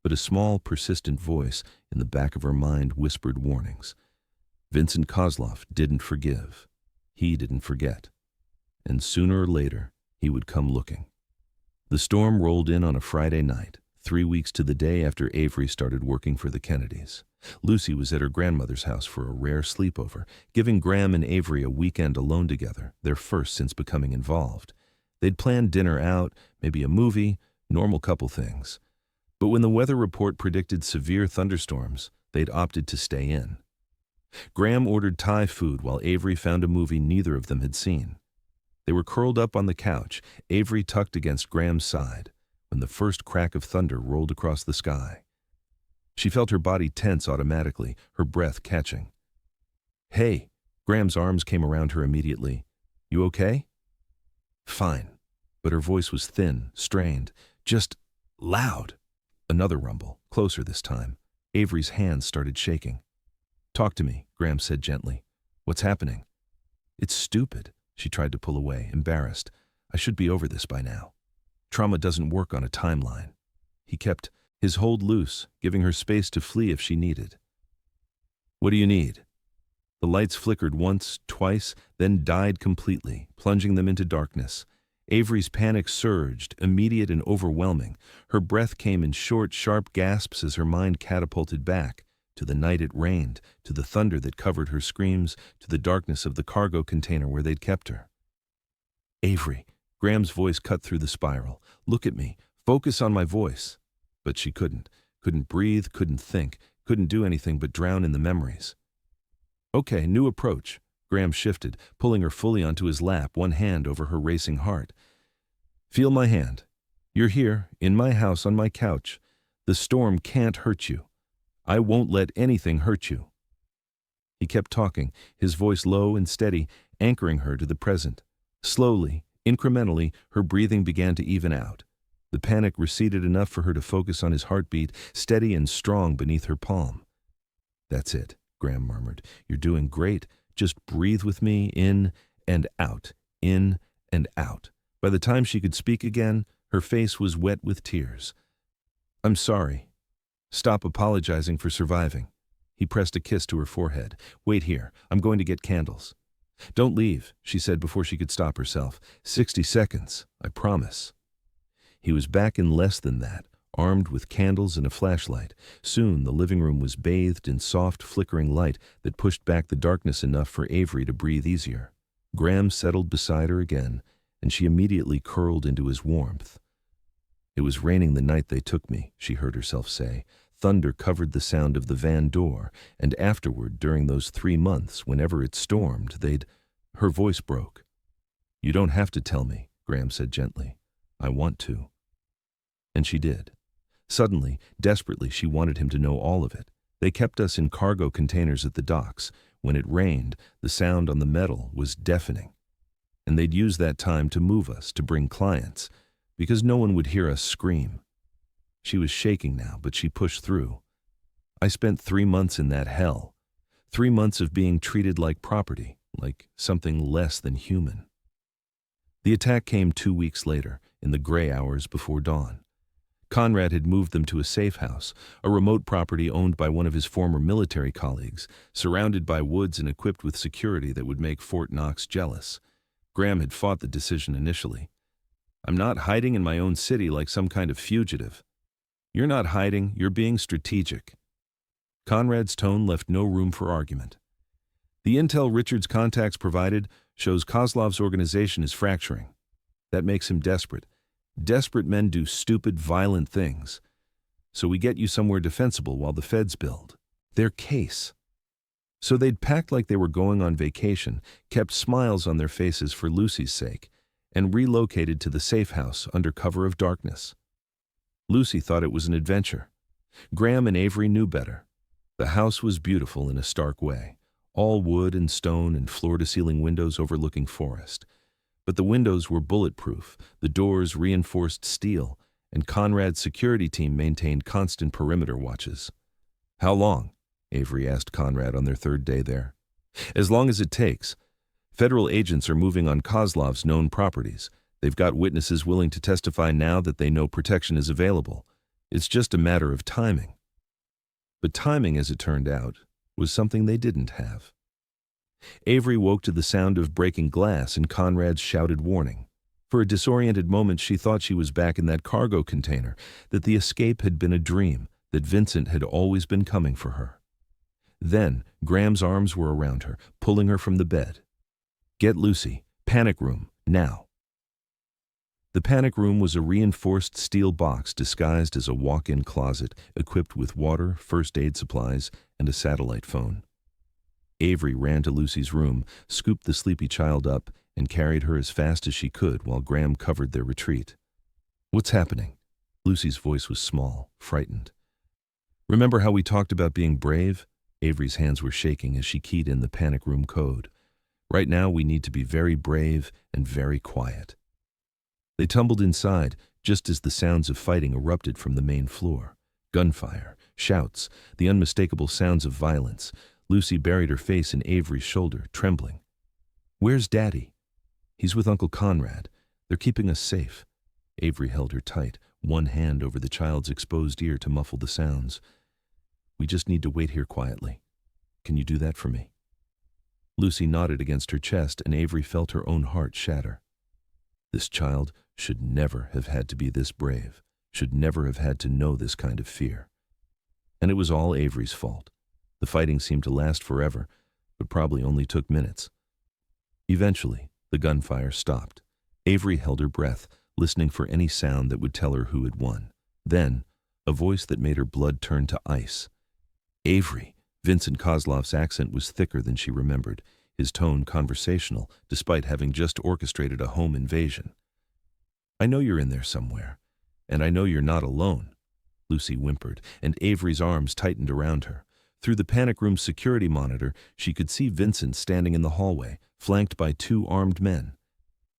[SPEAKER 1] But a small, persistent voice in the back of her mind whispered warnings. Vincent Kozlov didn't forgive. He didn't forget. And sooner or later, he would come looking. The storm rolled in on a Friday night, 3 weeks to the day after Avery started working for the Kennedys. Lucy was at her grandmother's house for a rare sleepover, giving Graham and Avery a weekend alone together, their first since becoming involved. They'd planned dinner out, maybe a movie, normal couple things. But when the weather report predicted severe thunderstorms, they'd opted to stay in. Graham ordered Thai food while Avery found a movie neither of them had seen. They were curled up on the couch, Avery tucked against Graham's side, when the first crack of thunder rolled across the sky. She felt her body tense automatically, her breath catching. Hey, Graham's arms came around her immediately. You okay? Fine. But her voice was thin, strained, just loud. Another rumble, closer this time. Avery's hands started shaking. Talk to me, Graham said gently. What's happening? It's stupid. She tried to pull away, embarrassed. I should be over this by now. Trauma doesn't work on a timeline. He kept his hold loose, giving her space to flee if she needed. What do you need? The lights flickered once, twice, then died completely, plunging them into darkness. Avery's panic surged, immediate and overwhelming. Her breath came in short, sharp gasps as her mind catapulted back, to the night it rained, to the thunder that covered her screams, to the darkness of the cargo container where they'd kept her. Avery, Graham's voice cut through the spiral. Look at me. Focus on my voice. But she couldn't breathe, couldn't think, couldn't do anything but drown in the memories. Okay, new approach. Graham shifted, pulling her fully onto his lap, one hand over her racing heart. Feel my hand. You're here, in my house, on my couch. The storm can't hurt you. I won't let anything hurt you. He kept talking, his voice low and steady, anchoring her to the present. Slowly, incrementally, her breathing began to even out. The panic receded enough for her to focus on his heartbeat, steady and strong beneath her palm. That's it, Graham murmured. You're doing great. Just breathe with me, in and out, in and out. By the time she could speak again, her face was wet with tears. I'm sorry. Stop apologizing for surviving. He pressed a kiss to her forehead. Wait here. I'm going to get candles. Don't leave, she said before she could stop herself. 60 seconds, I promise. He was back in less than that, armed with candles and a flashlight. Soon the living room was bathed in soft, flickering light that pushed back the darkness enough for Avery to breathe easier. Graham settled beside her again, and she immediately curled into his warmth. "It was raining the night they took me," she heard herself say. Thunder covered the sound of the van door, and afterward, during those 3 months, whenever it stormed, they'd— Her voice broke. "You don't have to tell me," Graham said gently. "I want to." And she did. Suddenly, desperately, she wanted him to know all of it. They kept us in cargo containers at the docks. When it rained, the sound on the metal was deafening. And they'd use that time to move us, to bring clients, because no one would hear us scream. She was shaking now, but she pushed through. I spent 3 months in that hell. 3 months of being treated like property, like something less than human. The attack came 2 weeks later, in the gray hours before dawn. Conrad had moved them to a safe house, a remote property owned by one of his former military colleagues, surrounded by woods and equipped with security that would make Fort Knox jealous. Graham had fought the decision initially. "I'm not hiding in my own city like some kind of fugitive." "You're not hiding, you're being strategic." Conrad's tone left no room for argument. "The intel Richard's contacts provided shows Kozlov's organization is fracturing. That makes him desperate. Desperate men do stupid, violent things. So we get you somewhere defensible while the feds build their case." So they'd packed like they were going on vacation, kept smiles on their faces for Lucy's sake, and relocated to the safe house under cover of darkness. Lucy thought it was an adventure. Graham and Avery knew better. The house was beautiful in a stark way, all wood and stone and floor-to-ceiling windows overlooking forest. But the windows were bulletproof, the doors reinforced steel, and Conrad's security team maintained constant perimeter watches. "How long?" Avery asked Conrad on their 3rd day there. "As long as it takes. Federal agents are moving on Kozlov's known properties. They've got witnesses willing to testify now that they know protection is available. It's just a matter of timing." But timing, as it turned out, was something they didn't have. Avery woke to the sound of breaking glass and Conrad's shouted warning. For a disoriented moment, she thought she was back in that cargo container, that the escape had been a dream, that Vincent had always been coming for her. Then, Graham's arms were around her, pulling her from the bed. "Get Lucy. Panic room. Now." The panic room was a reinforced steel box disguised as a walk-in closet, equipped with water, first aid supplies, and a satellite phone. Avery ran to Lucy's room, scooped the sleepy child up, and carried her as fast as she could while Graham covered their retreat. "What's happening?" Lucy's voice was small, frightened. "Remember how we talked about being brave?" Avery's hands were shaking as she keyed in the panic room code. "Right now we need to be very brave and very quiet." They tumbled inside, just as the sounds of fighting erupted from the main floor. Gunfire, shouts, the unmistakable sounds of violence. Lucy buried her face in Avery's shoulder, trembling. "Where's Daddy?" "He's with Uncle Conrad. They're keeping us safe." Avery held her tight, one hand over the child's exposed ear to muffle the sounds. "We just need to wait here quietly. Can you do that for me?" Lucy nodded against her chest, and Avery felt her own heart shatter. This child should never have had to be this brave, should never have had to know this kind of fear. And it was all Avery's fault. The fighting seemed to last forever, but probably only took minutes. Eventually, the gunfire stopped. Avery held her breath, listening for any sound that would tell her who had won. Then, a voice that made her blood turn to ice. "Avery!" Vincent Kozlov's accent was thicker than she remembered, his tone conversational, despite having just orchestrated a home invasion. "I know you're in there somewhere, and I know you're not alone." Lucy whimpered, and Avery's arms tightened around her. Through the panic room's security monitor, she could see Vincent standing in the hallway, flanked by 2 armed men.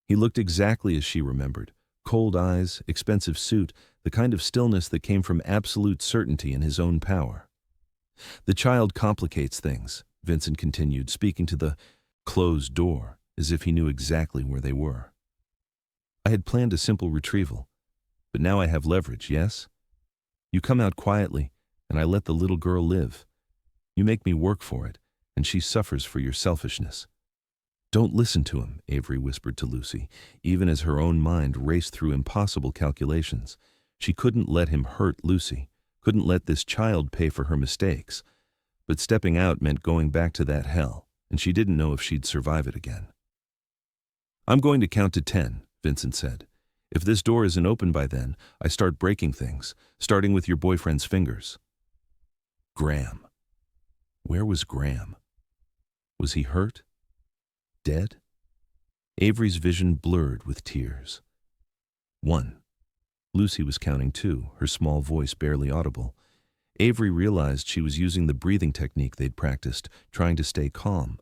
[SPEAKER 1] He looked exactly as she remembered. Cold eyes, expensive suit, the kind of stillness that came from absolute certainty in his own power. "The child complicates things," Vincent continued, speaking to the closed door, as if he knew exactly where they were. "I had planned a simple retrieval, but now I have leverage, yes? You come out quietly, and I let the little girl live. You make me work for it, and she suffers for your selfishness." "Don't listen to him," Avery whispered to Lucy, even as her own mind raced through impossible calculations. She couldn't let him hurt Lucy, couldn't let this child pay for her mistakes. But stepping out meant going back to that hell, and she didn't know if she'd survive it again. "I'm going to count to 10, Vincent said. "If this door isn't open by then, I start breaking things, starting with your boyfriend's fingers." Graham. Where was Graham? Was he hurt? Dead? Avery's vision blurred with tears. 1. Lucy was counting 2, her small voice barely audible. Avery realized she was using the breathing technique they'd practiced, trying to stay calm.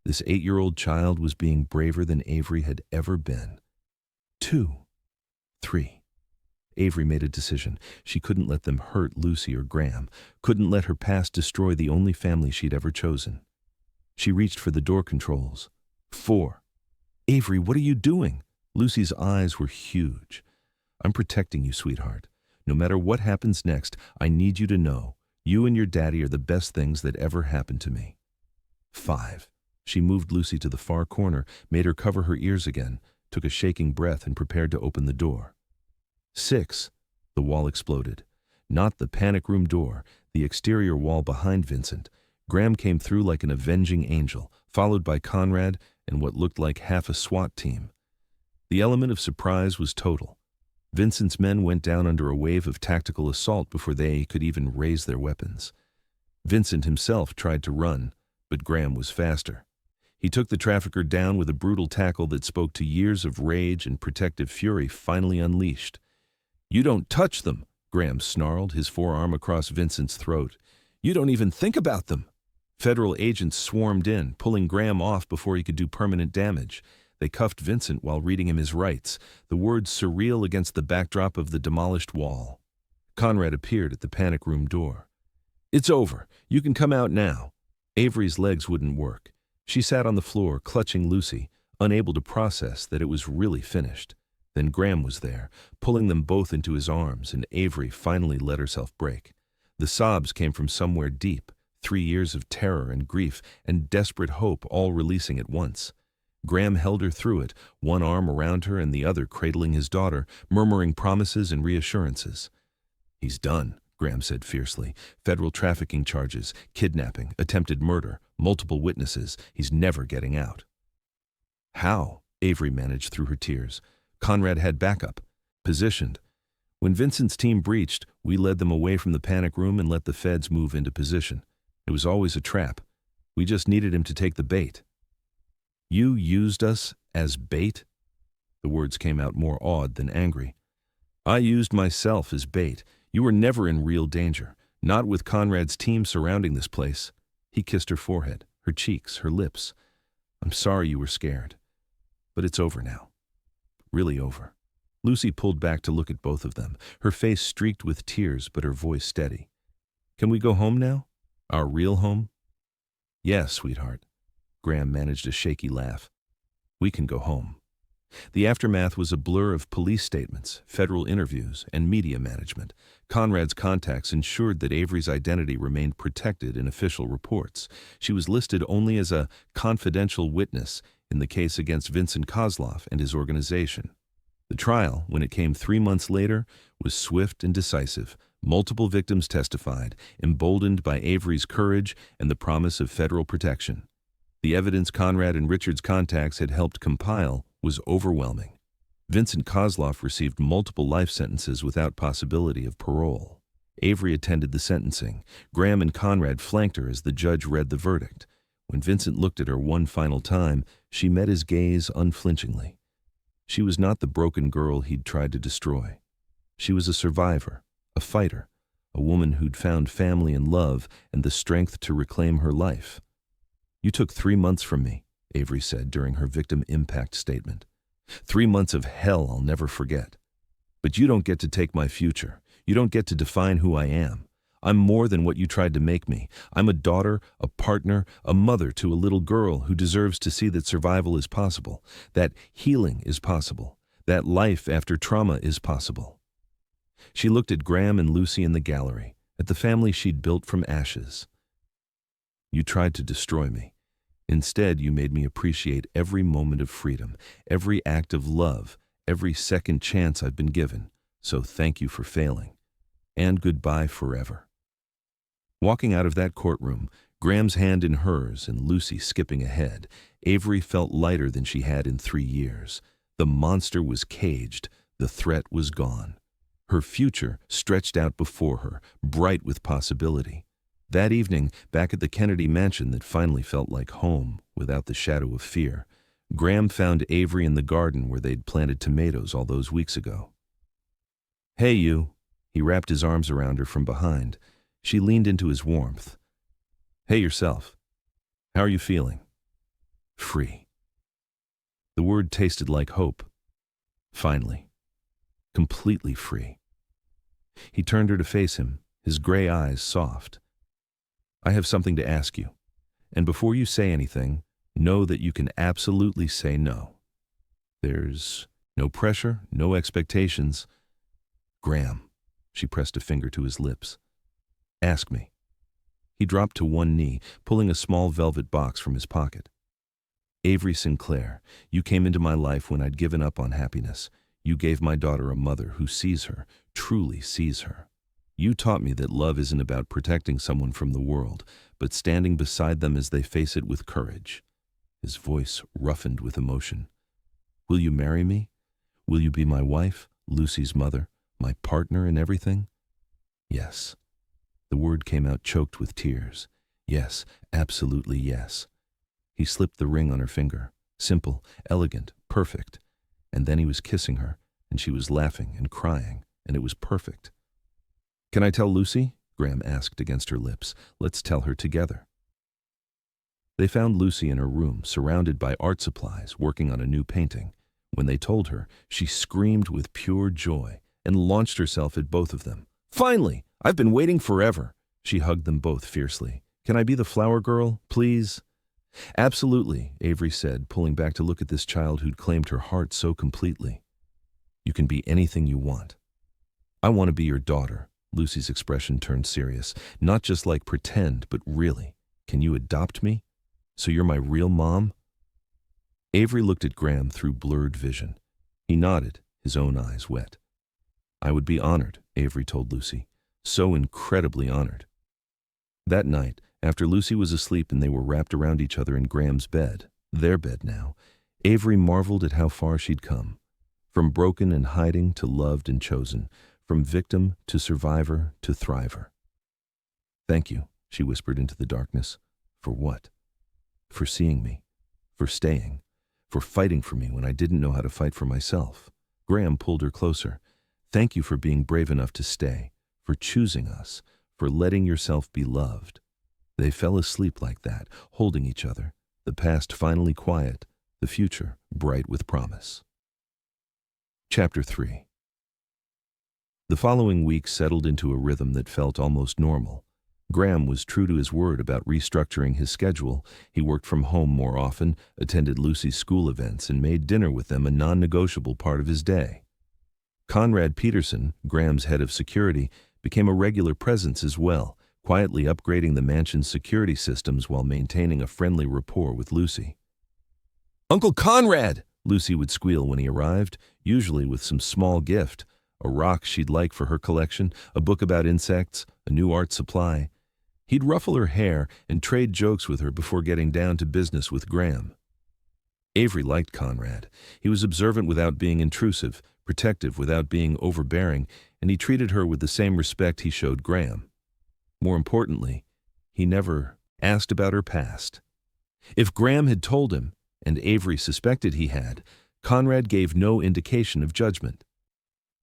[SPEAKER 1] This 8-year-old child was being braver than Avery had ever been. 2. 3. Avery made a decision. She couldn't let them hurt Lucy or Graham, couldn't let her past destroy the only family she'd ever chosen. She reached for the door controls. 4. "Avery, what are you doing?" Lucy's eyes were huge. "I'm protecting you, sweetheart. No matter what happens next, I need you to know you and your daddy are the best things that ever happened to me." 5. She moved Lucy to the far corner, made her cover her ears again, took a shaking breath and prepared to open the door. 6. The wall exploded. Not the panic room door, the exterior wall behind Vincent. Graham came through like an avenging angel, followed by Conrad and what looked like half a SWAT team. The element of surprise was total. Vincent's men went down under a wave of tactical assault before they could even raise their weapons. Vincent himself tried to run, but Graham was faster. He took the trafficker down with a brutal tackle that spoke to years of rage and protective fury finally unleashed. "You don't touch them," Graham snarled, his forearm across Vincent's throat. "You don't even think about them." Federal agents swarmed in, pulling Graham off before he could do permanent damage. They cuffed Vincent while reading him his rights, the words surreal against the backdrop of the demolished wall. Conrad appeared at the panic room door. "It's over. You can come out now." Avery's legs wouldn't work. She sat on the floor, clutching Lucy, unable to process that it was really finished. Then Graham was there, pulling them both into his arms, and Avery finally let herself break. The sobs came from somewhere deep, 3 years of terror and grief and desperate hope all releasing at once. Graham held her through it, one arm around her and the other cradling his daughter, murmuring promises and reassurances. "He's done," Graham said fiercely. "Federal trafficking charges, kidnapping, attempted murder, multiple witnesses. He's never getting out." "How?" Avery managed through her tears. "Conrad had backup. Positioned. When Vincent's team breached, we led them away from the panic room and let the feds move into position. It was always a trap. We just needed him to take the bait." "You used us as bait?" The words came out more awed than angry. "I used myself as bait. You were never in real danger, not with Conrad's team surrounding this place." He kissed her forehead, her cheeks, her lips. "I'm sorry you were scared. But it's over now. Really over." Lucy pulled back to look at both of them, her face streaked with tears but her voice steady. "Can we go home now? Our real home?" "Yes, sweetheart." Graham managed a shaky laugh. "We can go home." The aftermath was a blur of police statements, federal interviews, and media management. Conrad's contacts ensured that Avery's identity remained protected in official reports. She was listed only as a confidential witness in the case against Vincent Kozlov and his organization. The trial, when it came 3 months later, was swift and decisive. Multiple victims testified, emboldened by Avery's courage and the promise of federal protection. The evidence Conrad and Richard's contacts had helped compile was overwhelming. Vincent Kozlov received multiple life sentences without possibility of parole. Avery attended the sentencing. Graham and Conrad flanked her as the judge read the verdict. When Vincent looked at her one final time, she met his gaze unflinchingly. She was not the broken girl he'd tried to destroy. She was a survivor, a fighter, a woman who'd found family and love and the strength to reclaim her life. "You took 3 months from me," Avery said during her victim impact statement. 3 months of hell I'll never forget. But you don't get to take my future. You don't get to define who I am. I'm more than what you tried to make me. I'm a daughter, a partner, a mother to a little girl who deserves to see that survival is possible, that healing is possible, that life after trauma is possible. She looked at Graham and Lucy in the gallery, at the family she'd built from ashes. "You tried to destroy me. Instead, you made me appreciate every moment of freedom, every act of love, every second chance I've been given. so thank you for failing. And goodbye forever." Walking out of that courtroom, Graham's hand in hers and Lucy skipping ahead, Avery felt lighter than she had in 3 years. The monster was caged, the threat was gone. Her future stretched out before her, bright with possibility. That evening, back at the Kennedy mansion that finally felt like home, without the shadow of fear, Graham found Avery in the garden where they'd planted tomatoes all those weeks ago. "Hey, you." He wrapped his arms around her from behind. She leaned into his warmth. "Hey yourself. How are you feeling?" "Free." The word tasted like hope. Finally. Completely free. He turned her to face him, his gray eyes soft. "I have something to ask you, and before you say anything, know that you can absolutely say no. There's no pressure, no expectations." "Graham," she pressed a finger to his lips. "Ask me." He dropped to one knee, pulling a small velvet box from his pocket. "Avery Sinclair, you came into my life when I'd given up on happiness. You gave my daughter a mother who sees her, truly sees her. You taught me that love isn't about protecting someone from the world, but standing beside them as they face it with courage." His voice roughened with emotion. "Will you marry me? Will you be my wife, Lucy's mother, my partner in everything?" "Yes." The word came out choked with tears. "Yes, absolutely yes." He slipped the ring on her finger. Simple, elegant, perfect. And then he was kissing her, and she was laughing and crying, and it was perfect. "Can I tell Lucy?" Graham asked against her lips. "Let's tell her together." They found Lucy in her room, surrounded by art supplies, working on a new painting. When they told her, she screamed with pure joy and launched herself at both of them. "Finally! I've been waiting forever!" She hugged them both fiercely. "Can I be the flower girl, please?" "Absolutely," Avery said, pulling back to look at this child who'd claimed her heart so completely. "You can be anything you want." "I want to be your daughter." Lucy's expression turned serious. "Not just like pretend, but really. Can you adopt me? So you're my real mom?" Avery looked at Graham through blurred vision. He nodded, his own eyes wet. "I would be honored," Avery told Lucy. "So incredibly honored." That night, after Lucy was asleep and they were wrapped around each other in Graham's bed, their bed now, Avery marveled at how far she'd come. From broken and hiding to loved and chosen, from victim to survivor to thriver. "Thank you," she whispered into the darkness. "For what?" "For seeing me, for staying, for fighting for me when I didn't know how to fight for myself." Graham pulled her closer. "Thank you for being brave enough to stay, for choosing us, for letting yourself be loved." They fell asleep like that, holding each other, the past finally quiet, the future bright with promise. Chapter 3. The following week settled into a rhythm that felt almost normal. Graham was true to his word about restructuring his schedule. He worked from home more often, attended Lucy's school events, and made dinner with them a non-negotiable part of his day. Conrad Peterson, Graham's head of security, became a regular presence as well, quietly upgrading the mansion's security systems while maintaining a friendly rapport with Lucy. "Uncle Conrad!" Lucy would squeal when he arrived, usually with some small gift, a rock she'd like for her collection, a book about insects, a new art supply. He'd ruffle her hair and trade jokes with her before getting down to business with Graham. Avery liked Conrad. He was observant without being intrusive, protective without being overbearing, and he treated her with the same respect he showed Graham. More importantly, he never asked about her past. If Graham had told him, and Avery suspected he had, Conrad gave no indication of judgment.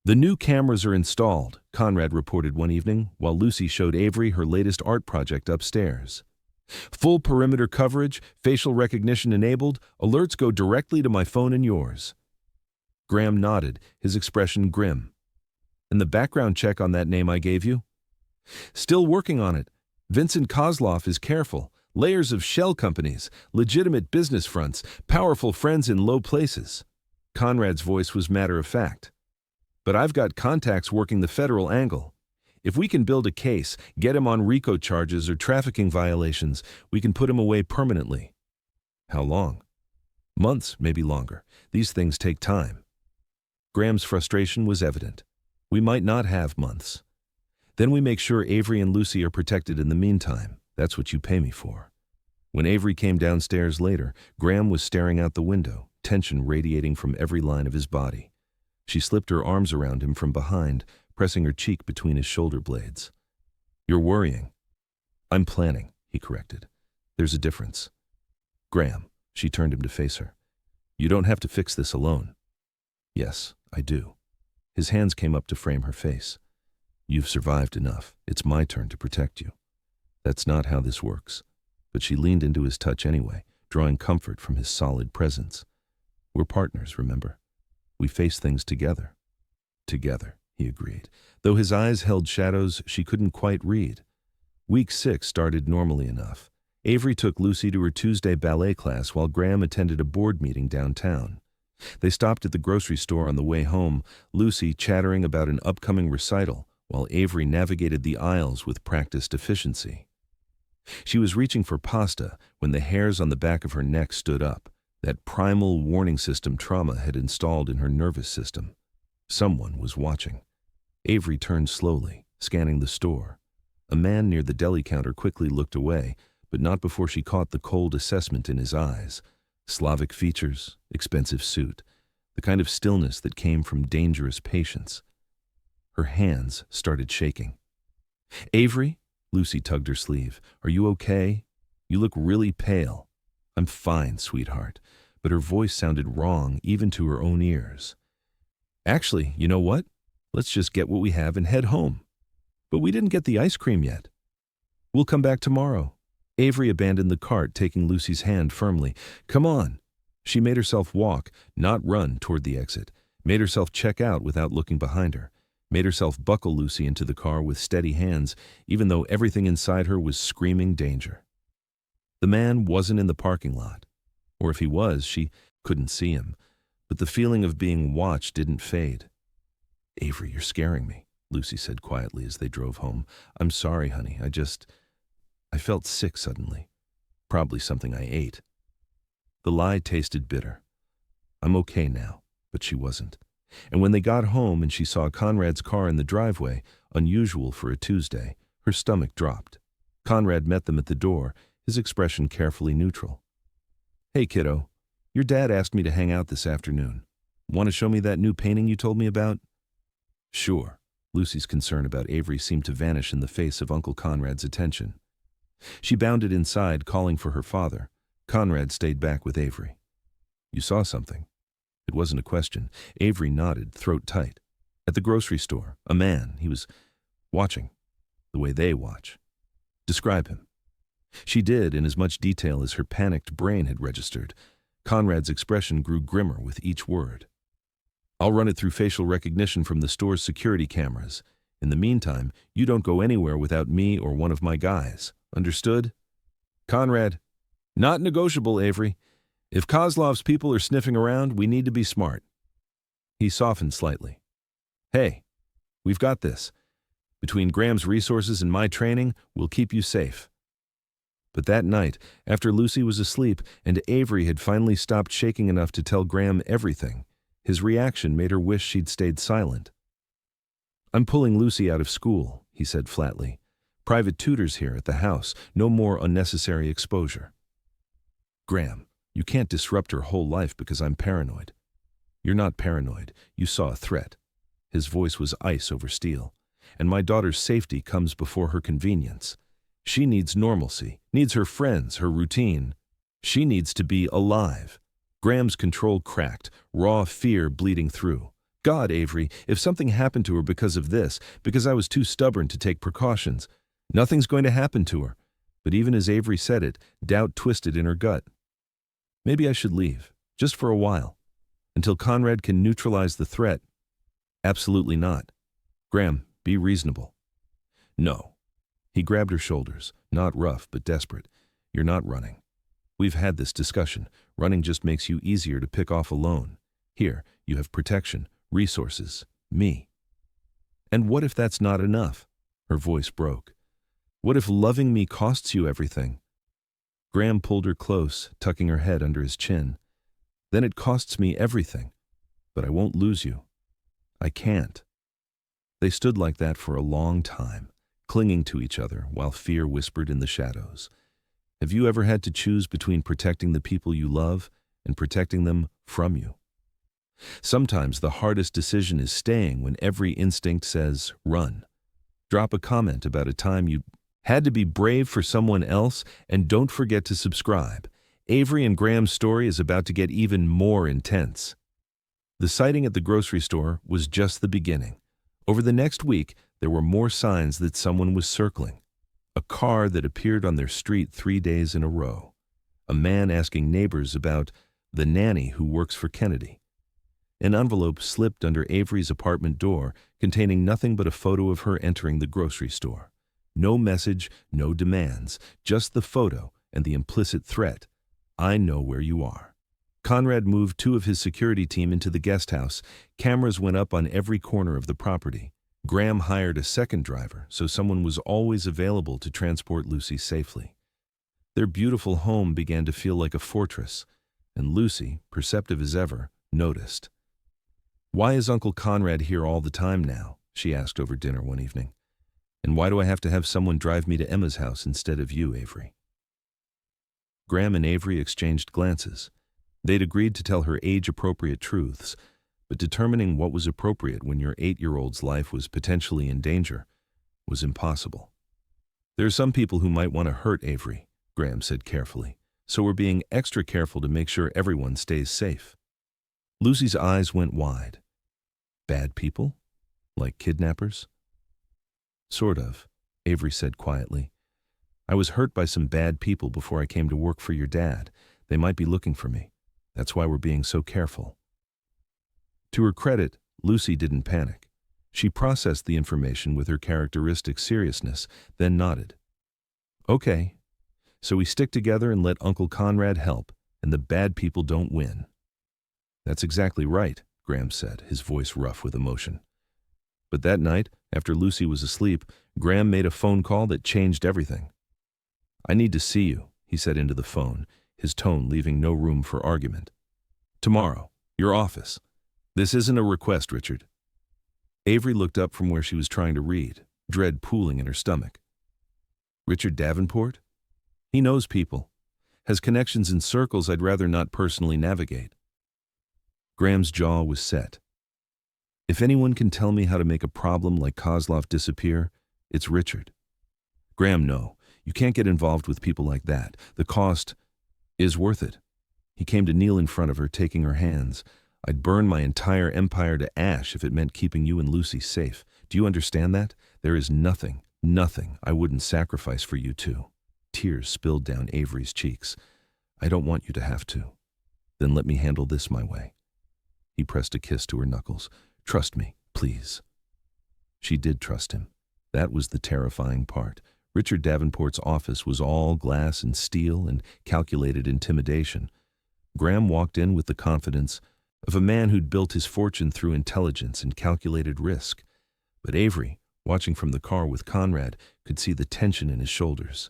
[SPEAKER 1] "The new cameras are installed," Conrad reported one evening, while Lucy showed Avery her latest art project upstairs. "Full perimeter coverage, facial recognition enabled, alerts go directly to my phone and yours." Graham nodded, his expression grim. "And the background check on that name I gave you?" "Still working on it. Vincent Kozloff is careful. Layers of shell companies, legitimate business fronts, powerful friends in low places." Conrad's voice was matter-of-fact. "But I've got contacts working the federal angle. If we can build a case, get him on RICO charges or trafficking violations, we can put him away permanently." "How long?" "Months, maybe longer. These things take time." Graham's frustration was evident. We might not have months. Then we make sure Avery and Lucy are protected in the meantime. That's what you pay me for." When Avery came downstairs later, Graham was staring out the window, tension radiating from every line of his body. She slipped her arms around him from behind, pressing her cheek between his shoulder blades. "You're worrying." "I'm planning," he corrected. "There's a difference." "Graham," she turned him to face her. "You don't have to fix this alone." "Yes, I do." His hands came up to frame her face. "You've survived enough. It's my turn to protect you." "That's not how this works." But she leaned into his touch anyway, drawing comfort from his solid presence. "We're partners, remember? We face things together." "Together," he agreed, though his eyes held shadows she couldn't quite read. Week 6 started normally enough. Avery took Lucy to her Tuesday ballet class while Graham attended a board meeting downtown. They stopped at the grocery store on the way home, Lucy chattering about an upcoming recital, while Avery navigated the aisles with practiced efficiency. She was reaching for pasta when the hairs on the back of her neck stood up. That primal warning system trauma had installed in her nervous system. Someone was watching. Avery turned slowly, scanning the store. A man near the deli counter quickly looked away, but not before she caught the cold assessment in his eyes. Slavic features, expensive suit, the kind of stillness that came from dangerous patience. Her hands started shaking. "Avery?" Lucy tugged her sleeve. "Are you okay? You look really pale." "I'm fine, sweetheart." But her voice sounded wrong even to her own ears. "Actually, you know what? Let's just get what we have and head home." "But we didn't get the ice cream yet." "We'll come back tomorrow." Avery abandoned the cart, taking Lucy's hand firmly. "Come on." She made herself walk, not run, toward the exit, made herself check out without looking behind her, made herself buckle Lucy into the car with steady hands, even though everything inside her was screaming danger. The man wasn't in the parking lot. Or if he was, she couldn't see him. But the feeling of being watched didn't fade. "Avery, you're scaring me," Lucy said quietly as they drove home. "I'm sorry, honey. I felt sick suddenly. Probably something I ate." The lie tasted bitter. "I'm okay now," but she wasn't. And when they got home and she saw Conrad's car in the driveway, unusual for a Tuesday, her stomach dropped. Conrad met them at the door, his expression carefully neutral. "Hey, kiddo. Your dad asked me to hang out this afternoon. Want to show me that new painting you told me about?" "Sure." Lucy's concern about Avery seemed to vanish in the face of Uncle Conrad's attention. She bounded inside, calling for her father. Conrad stayed back with Avery. "You saw something?" It wasn't a question. Avery nodded, throat tight. "At the grocery store, a man. He was watching. The way they watch." "Describe him." She did, in as much detail as her panicked brain had registered. Conrad's expression grew grimmer with each word. "I'll run it through facial recognition from the store's security cameras. In the meantime, you don't go anywhere without me or one of my guys. Understood?" "Conrad." "Not negotiable, Avery. If Kozlov's people are sniffing around, we need to be smart." He softened slightly. "Hey, we've got this. Between Graham's resources and my training, we'll keep you safe." But that night, after Lucy was asleep and Avery had finally stopped shaking enough to tell Graham everything, his reaction made her wish she'd stayed silent. "I'm pulling Lucy out of school," he said flatly. "Private tutors here at the house, no more unnecessary exposure." "Graham, you can't disrupt her whole life because I'm paranoid." "You're not paranoid. You saw a threat." His voice was ice over steel. "And my daughter's safety comes before her convenience. She needs normalcy, needs her friends, her routine. She needs to be alive." Graham's control cracked, raw fear bleeding through. "God, Avery, if something happened to her because of this, because I was too stubborn to take precautions." "Nothing's going to happen to her." But even as Avery said it, doubt twisted in her gut. "Maybe I should leave, just for a while, until Conrad can neutralize the threat." "Absolutely not. Graham, be reasonable." "No." He grabbed her shoulders, not rough but desperate. "You're not running. We've had this discussion. Running just makes you easier to pick off alone. Here, you have protection, resources, me." "And what if that's not enough?" Her voice broke. "What if loving me costs you everything?" Graham pulled her close, tucking her head under his chin. "Then it costs me everything. But I won't lose you. I can't." They stood like that for a long time, clinging to each other while fear whispered in the shadows. Have you ever had to choose between protecting the people you love and protecting them from you? Sometimes the hardest decision is staying when every instinct says, run. Drop a comment about a time you had to be brave for someone else, and don't forget to subscribe. Avery and Graham's story is about to get even more intense. The sighting at the grocery store was just the beginning. Over the next week, there were more signs that someone was circling. A car that appeared on their street 3 days in a row. A man asking neighbors about the nanny who works for Kennedy. An envelope slipped under Avery's apartment door containing nothing but a photo of her entering the grocery store. No message, no demands, just the photo and the implicit threat. I know where you are. Conrad moved 2 of his security team into the guest house. Cameras went up on every corner of the property. Graham hired a second driver, so someone was always available to transport Lucy safely. Their beautiful home began to feel like a fortress, and Lucy, perceptive as ever, noticed. "Why is Uncle Conrad here all the time now?" she asked over dinner one evening. "And why do I have to have someone drive me to Emma's house instead of you, Avery?" Graham and Avery exchanged glances. They'd agreed to tell her age-appropriate truths, but determining what was appropriate when your 8-year-old's life was potentially in danger was impossible. "There are some people who might want to hurt Avery," Graham said carefully, "so we're being extra careful to make sure everyone stays safe." Lucy's eyes went wide. "Bad people? Like kidnappers?" "Sort of," Avery said quietly. "I was hurt by some bad people before I came to work for your dad. They might be looking for me. That's why we're being so careful." To her credit, Lucy didn't panic. She processed the information with her characteristic seriousness, then nodded. "Okay, so we stick together and let Uncle Conrad help, and the bad people don't win." "That's exactly right," Graham said, his voice rough with emotion. But that night, after Lucy was asleep, Graham made a phone call that changed everything. "I need to see you," he said into the phone, his tone leaving no room for argument. "Tomorrow, your office. This isn't a request, Richard." Avery looked up from where she was trying to read, dread pooling in her stomach. "Richard Davenport? He knows people. Has connections in circles I'd rather not personally navigate." Graham's jaw was set. "If anyone can tell me how to make a problem like Kozlov disappear, it's Richard." "Graham, no. You can't get involved with people like that. The cost is worth it." He came to kneel in front of her, taking her hands. "I'd burn my entire empire to ash if it meant keeping you and Lucy safe. Do you understand that? There is nothing I wouldn't sacrifice for you two." Tears spilled down Avery's cheeks. "I don't want you to have to." "Then let me handle this my way." He pressed a kiss to her knuckles. "Trust me, please." She did trust him. That was the terrifying part. Richard Davenport's office was all glass and steel and calculated intimidation. Graham walked in with the confidence of a man who'd built his fortune through intelligence and calculated risk. But Avery, watching from the car with Conrad, could see the tension in his shoulders.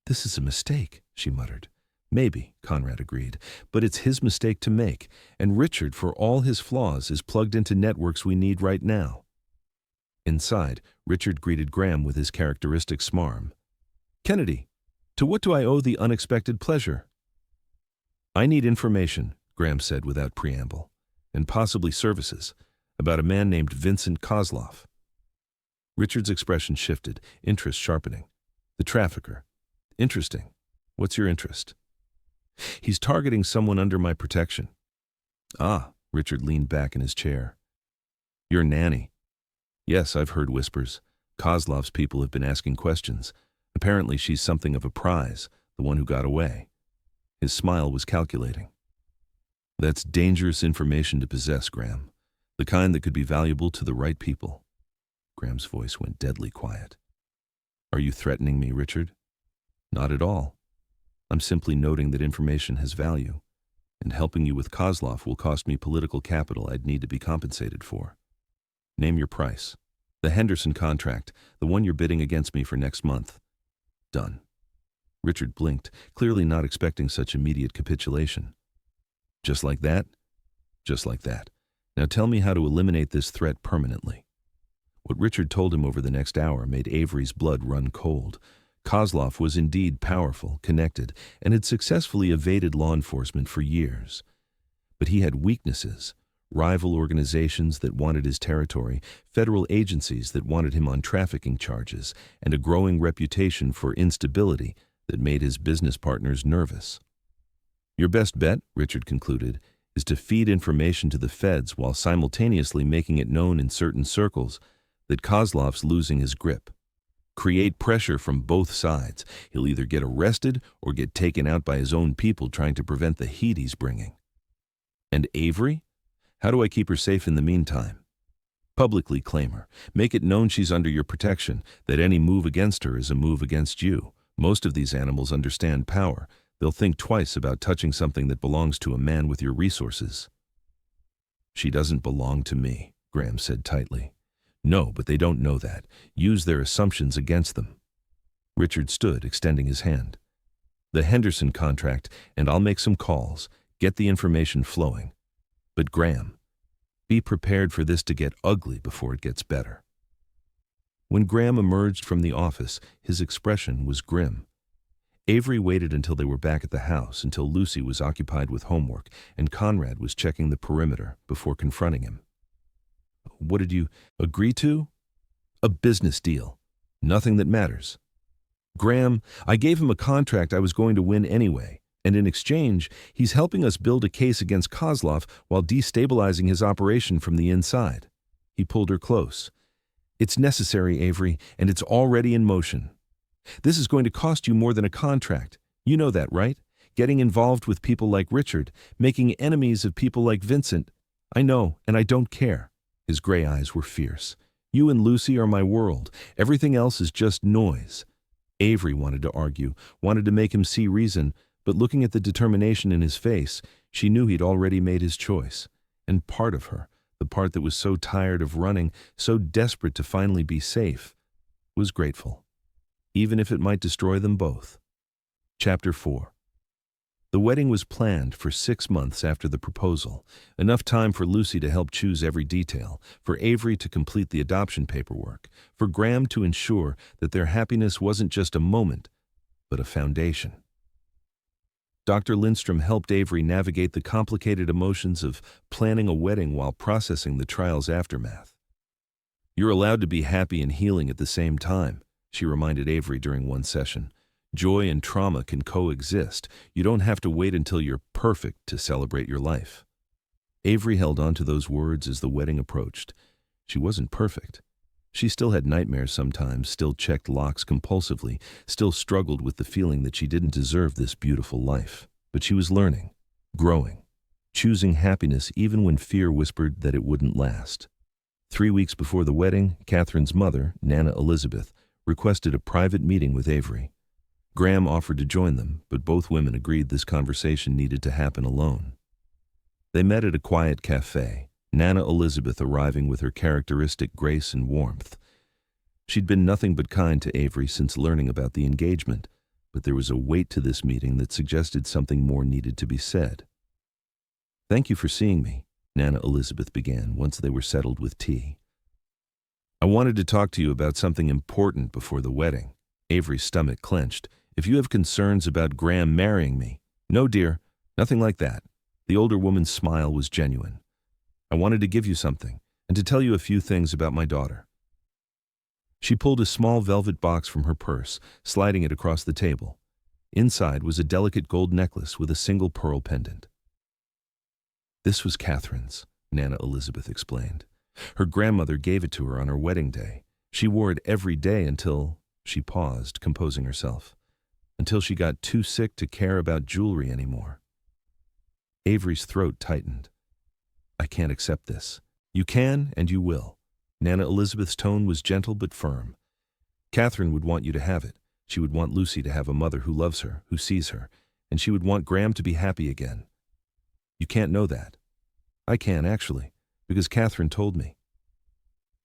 [SPEAKER 1] "This is a mistake," she muttered. "Maybe," Conrad agreed, "but it's his mistake to make, and Richard, for all his flaws, is plugged into networks we need right now." Inside, Richard greeted Graham with his characteristic smarm. "Kennedy, to what do I owe the unexpected pleasure?" "I need information," Graham said without preamble, "and possibly services, about a man named Vincent Kozlov." Richard's expression shifted, interest sharpening. "The trafficker. Interesting. What's your interest?" "He's targeting someone under my protection." "Ah," Richard leaned back in his chair. "Your nanny." "Yes, I've heard whispers. Kozlov's people have been asking questions. Apparently she's something of a prize, the one who got away." His smile was calculating. "That's dangerous information to possess, Graham. The kind that could be valuable to the right people." Graham's voice went deadly quiet. "Are you threatening me, Richard?" "Not at all. I'm simply noting that information has value, and helping you with Kozlov will cost me political capital I'd need to be compensated for. Name your price. The Henderson contract, the one you're bidding against me for next month." "Done." Richard blinked, clearly not expecting such immediate capitulation. "Just like that?" "Just like that. Now tell me how to eliminate this threat permanently." What Richard told him over the next hour made Avery's blood run cold. Kozlov was indeed powerful, connected, and had successfully evaded law enforcement for years. But he had weaknesses: rival organizations that wanted his territory, federal agencies that wanted him on trafficking charges, and a growing reputation for instability that made his business partners nervous. Your best bet, Richard concluded, is to feed information to the feds while simultaneously making it known in certain circles that Kozlov's losing his grip. Create pressure from both sides. He'll either get arrested or get taken out by his own people trying to prevent the heat he's bringing. And Avery? How do I keep her safe in the meantime? Publicly claim her. Make it known she's under your protection, that any move against her is a move against you. Most of these animals understand power. They'll think twice about touching something that belongs to a man with your resources. She doesn't belong to me, Graham said tightly. No, but they don't know that. Use their assumptions against them. Richard stood, extending his hand. The Henderson contract, and I'll make some calls. Get the information flowing. But Graham, be prepared for this to get ugly before it gets better. When Graham emerged from the office, his expression was grim. Avery waited until they were back at the house, until Lucy was occupied with homework and Conrad was checking the perimeter before confronting him. What did you agree to? A business deal. Nothing that matters. Graham, I gave him a contract I was going to win anyway, and in exchange, he's helping us build a case against Kozlov while destabilizing his operation from the inside. He pulled her close. It's necessary, Avery, and it's already in motion. This is going to cost you more than a contract. You know that, right? Getting involved with people like Richard, making enemies of people like Vincent. I know, and I don't care. His gray eyes were fierce. You and Lucy are my world. Everything else is just noise. Avery wanted to argue, wanted to make him see reason, but looking at the determination in his face, she knew he'd already made his choice. And part of her, the part that was so tired of running, so desperate to finally be safe, was grateful, even if it might destroy them both. Chapter 4. The wedding was planned for 6 months after the proposal, enough time for Lucy to help choose every detail, for Avery to complete the adoption paperwork, for Graham to ensure that their happiness wasn't just a moment, but a foundation. Dr. Lindstrom helped Avery navigate the complicated emotions of planning a wedding while processing the trial's aftermath. You're allowed to be happy and healing at the same time, she reminded Avery during one session. Joy and trauma can coexist. You don't have to wait until you're perfect to celebrate your life. Avery held on to those words as the wedding approached. She wasn't perfect. She still had nightmares sometimes, still checked locks compulsively, still struggled with the feeling that she didn't deserve this beautiful life. But she was learning, growing, choosing happiness even when fear whispered that it wouldn't last. 3 weeks before the wedding, Catherine's mother, Nana Elizabeth, requested a private meeting with Avery. Graham offered to join them, but both women agreed this conversation needed to happen alone. They met at a quiet cafe, Nana Elizabeth arriving with her characteristic grace and warmth. She'd been nothing but kind to Avery since learning about the engagement, but there was a weight to this meeting that suggested something more needed to be said. Thank you for seeing me, Nana Elizabeth began once they were settled with tea. I wanted to talk to you about something important before the wedding. Avery's stomach clenched. If you have concerns about Graham marrying me. No, dear, nothing like that. The older woman's smile was genuine. I wanted to give you something, and to tell you a few things about my daughter. She pulled a small velvet box from her purse, sliding it across the table. Inside was a delicate gold necklace with a single pearl pendant. This was Catherine's, Nana Elizabeth explained. Her grandmother gave it to her on her wedding day. She wore it every day until... She paused, composing herself. Until she got too sick to care about jewelry anymore. Avery's throat tightened. I can't accept this. You can, and you will. Nana Elizabeth's tone was gentle but firm. Catherine would want you to have it. She would want Lucy to have a mother who loves her, who sees her, and she would want Graham to be happy again. You can't know that. I can, actually, because Catherine told me.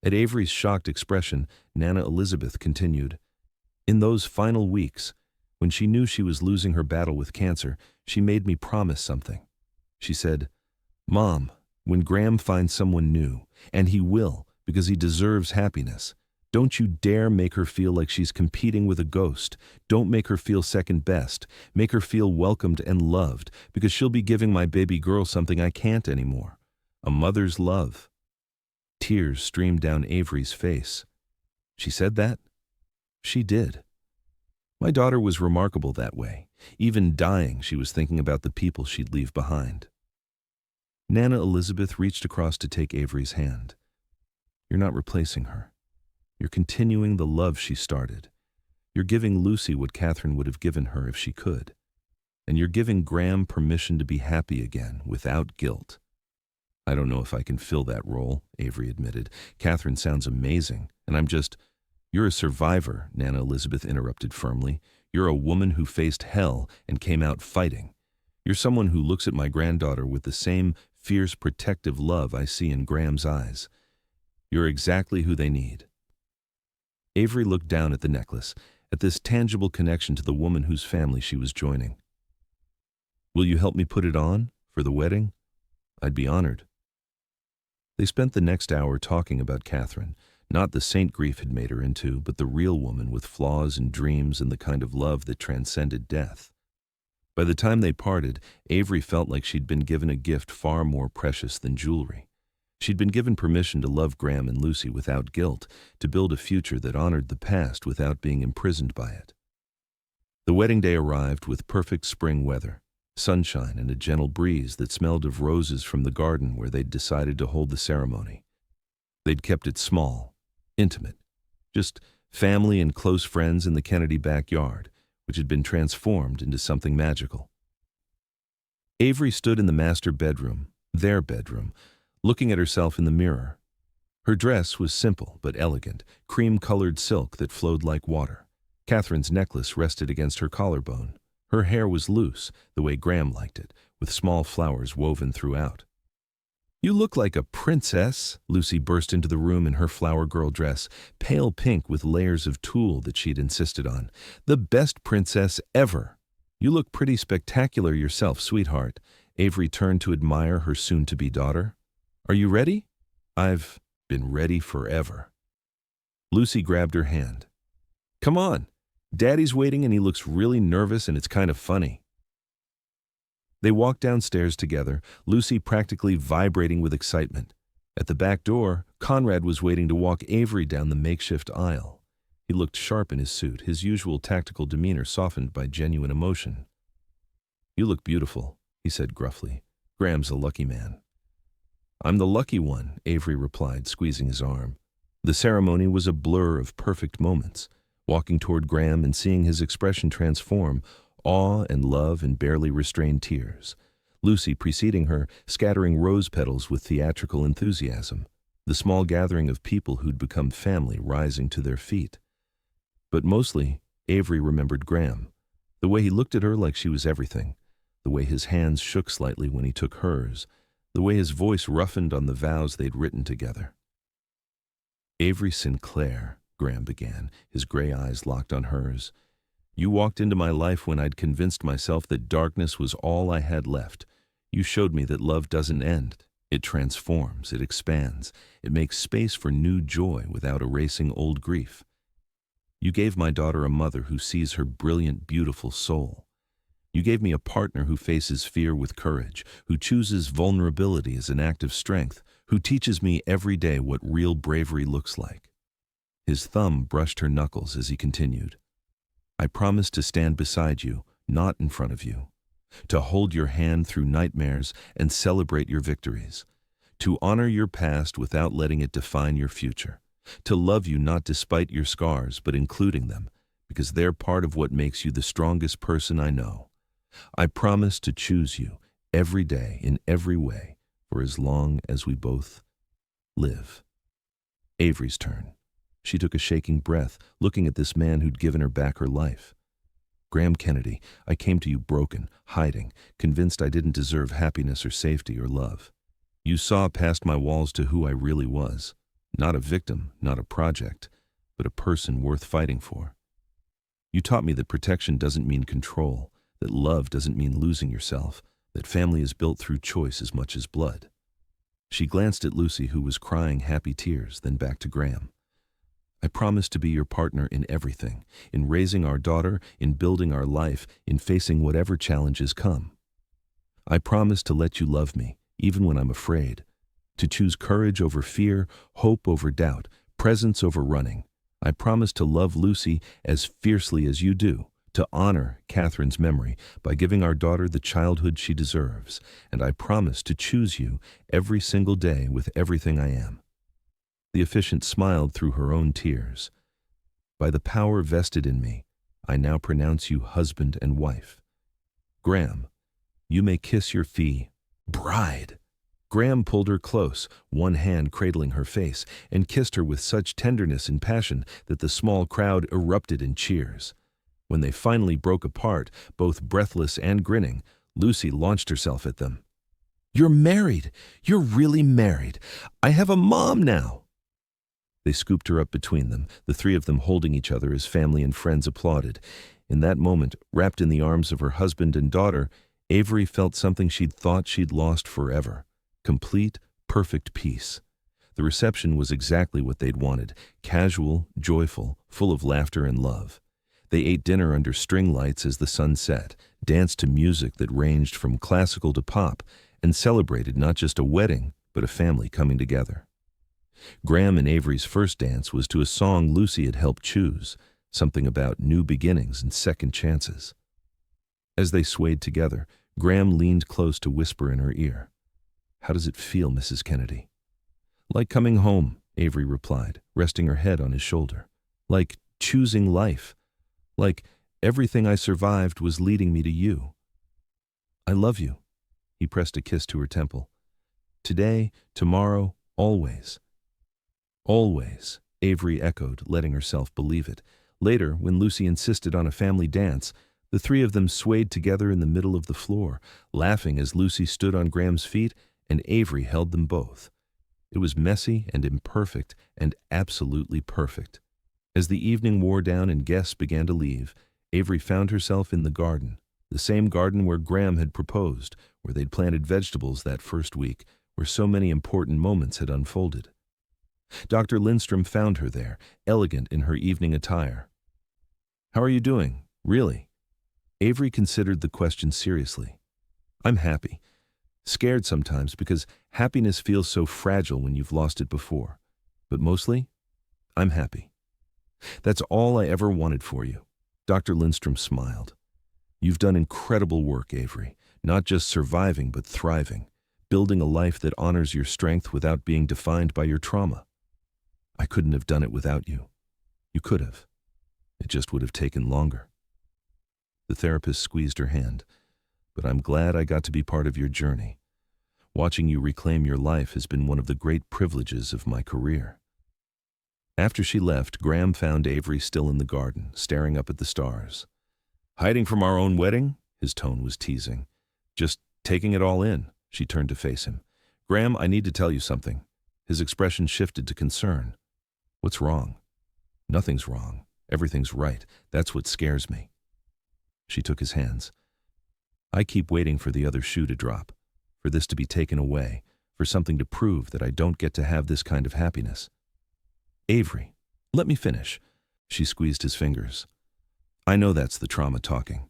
[SPEAKER 1] At Avery's shocked expression, Nana Elizabeth continued, in those final weeks, when she knew she was losing her battle with cancer, she made me promise something. She said, Mom, when Graham finds someone new, and he will, because he deserves happiness. Don't you dare make her feel like she's competing with a ghost. Don't make her feel second best. Make her feel welcomed and loved, because she'll be giving my baby girl something I can't anymore. A mother's love. Tears streamed down Avery's face. She said that? She did. My daughter was remarkable that way. Even dying, she was thinking about the people she'd leave behind. Nana Elizabeth reached across to take Avery's hand. You're not replacing her. You're continuing the love she started. You're giving Lucy what Catherine would have given her if she could. And you're giving Graham permission to be happy again, without guilt. I don't know if I can fill that role, Avery admitted. Catherine sounds amazing, and You're a survivor, Nana Elizabeth interrupted firmly. You're a woman who faced hell and came out fighting. You're someone who looks at my granddaughter with the same fierce, protective love I see in Graham's eyes. You're exactly who they need. Avery looked down at the necklace, at this tangible connection to the woman whose family she was joining. Will you help me put it on for the wedding? I'd be honored. They spent the next hour talking about Catherine, not the saint grief had made her into, but the real woman with flaws and dreams and the kind of love that transcended death. By the time they parted, Avery felt like she'd been given a gift far more precious than jewelry. She'd been given permission to love Graham and Lucy without guilt, to build a future that honored the past without being imprisoned by it. The wedding day arrived with perfect spring weather, sunshine and a gentle breeze that smelled of roses from the garden where they'd decided to hold the ceremony. They'd kept it small, intimate, just family and close friends in the Kennedy backyard, which had been transformed into something magical. Avery stood in the master bedroom, their bedroom, looking at herself in the mirror. Her dress was simple but elegant, cream-colored silk that flowed like water. Catherine's necklace rested against her collarbone. Her hair was loose, the way Graham liked it, with small flowers woven throughout. You look like a princess, Lucy burst into the room in her flower girl dress, pale pink with layers of tulle that she'd insisted on. The best princess ever. You look pretty spectacular yourself, sweetheart. Avery turned to admire her soon-to-be daughter. Are you ready? I've been ready forever. Lucy grabbed her hand. Come on. Daddy's waiting and he looks really nervous and it's kind of funny. They walked downstairs together, Lucy practically vibrating with excitement. At the back door, Conrad was waiting to walk Avery down the makeshift aisle. He looked sharp in his suit, his usual tactical demeanor softened by genuine emotion. You look beautiful, he said gruffly. Graham's a lucky man. I'm the lucky one, Avery replied, squeezing his arm. The ceremony was a blur of perfect moments. Walking toward Graham and seeing his expression transform, awe and love and barely restrained tears. Lucy preceding her, scattering rose petals with theatrical enthusiasm. The small gathering of people who'd become family rising to their feet. But mostly, Avery remembered Graham. The way he looked at her like she was everything. The way his hands shook slightly when he took hers. The way his voice roughened on the vows they'd written together. Avery Sinclair, Graham began, his gray eyes locked on hers. You walked into my life when I'd convinced myself that darkness was all I had left. You showed me that love doesn't end. It transforms, it expands, it makes space for new joy without erasing old grief. You gave my daughter a mother who sees her brilliant, beautiful soul. You gave me a partner who faces fear with courage, who chooses vulnerability as an act of strength, who teaches me every day what real bravery looks like. His thumb brushed her knuckles as he continued. I promise to stand beside you, not in front of you. To hold your hand through nightmares and celebrate your victories. To honor your past without letting it define your future. To love you not despite your scars, but including them, because they're part of what makes you the strongest person I know. I promise to choose you every day in every way for as long as we both live. Avery's turn. She took a shaking breath, looking at this man who'd given her back her life. Graham Kennedy, I came to you broken, hiding, convinced I didn't deserve happiness or safety or love. You saw past my walls to who I really was. Not a victim, not a project, but a person worth fighting for. You taught me that protection doesn't mean control, that love doesn't mean losing yourself, that family is built through choice as much as blood. She glanced at Lucy, who was crying happy tears, then back to Graham. I promise to be your partner in everything, in raising our daughter, in building our life, in facing whatever challenges come. I promise to let you love me, even when I'm afraid, to choose courage over fear, hope over doubt, presence over running. I promise to love Lucy as fiercely as you do, to honor Catherine's memory by giving our daughter the childhood she deserves, and I promise to choose you every single day with everything I am. The officiant smiled through her own tears. By the power vested in me, I now pronounce you husband and wife. Graham, you may kiss your fee, bride. Graham pulled her close, one hand cradling her face, and kissed her with such tenderness and passion that the small crowd erupted in cheers. When they finally broke apart, both breathless and grinning, Lucy launched herself at them. You're married! You're really married! I have a mom now! They scooped her up between them, the three of them holding each other as family and friends applauded. In that moment, wrapped in the arms of her husband and daughter, Avery felt something she'd thought she'd lost forever. Complete, perfect peace. The reception was exactly what they'd wanted, casual, joyful, full of laughter and love. They ate dinner under string lights as the sun set, danced to music that ranged from classical to pop, and celebrated not just a wedding, but a family coming together. Graham and Avery's first dance was to a song Lucy had helped choose, something about new beginnings and second chances. As they swayed together, Graham leaned close to whisper in her ear. How does it feel, Mrs. Kennedy? Like coming home, Avery replied, resting her head on his shoulder. Like choosing life. Like everything I survived was leading me to you. I love you. He pressed a kiss to her temple. Today, tomorrow, always. Always, Avery echoed, letting herself believe it. Later, when Lucy insisted on a family dance, the three of them swayed together in the middle of the floor, laughing as Lucy stood on Graham's feet and Avery held them both. It was messy and imperfect and absolutely perfect. As the evening wore down and guests began to leave, Avery found herself in the garden, the same garden where Graham had proposed, where they'd planted vegetables that first week, where so many important moments had unfolded. Dr. Lindstrom found her there, elegant in her evening attire. How are you doing, really? Avery considered the question seriously. I'm happy. Scared sometimes because happiness feels so fragile when you've lost it before. But mostly, I'm happy. That's all I ever wanted for you. Dr. Lindstrom smiled. You've done incredible work, Avery, not just surviving but thriving, building a life that honors your strength without being defined by your trauma. I couldn't have done it without you. You could have. It just would have taken longer. The therapist squeezed her hand. But I'm glad I got to be part of your journey. Watching you reclaim your life has been one of the great privileges of my career. After she left, Graham found Avery still in the garden, staring up at the stars. Hiding from our own wedding? His tone was teasing. Just taking it all in. She turned to face him. Graham, I need to tell you something. His expression shifted to concern. What's wrong? Nothing's wrong. Everything's right. That's what scares me. She took his hands. I keep waiting for the other shoe to drop, for this to be taken away, for something to prove that I don't get to have this kind of happiness. Avery, let me finish. She squeezed his fingers. I know that's the trauma talking.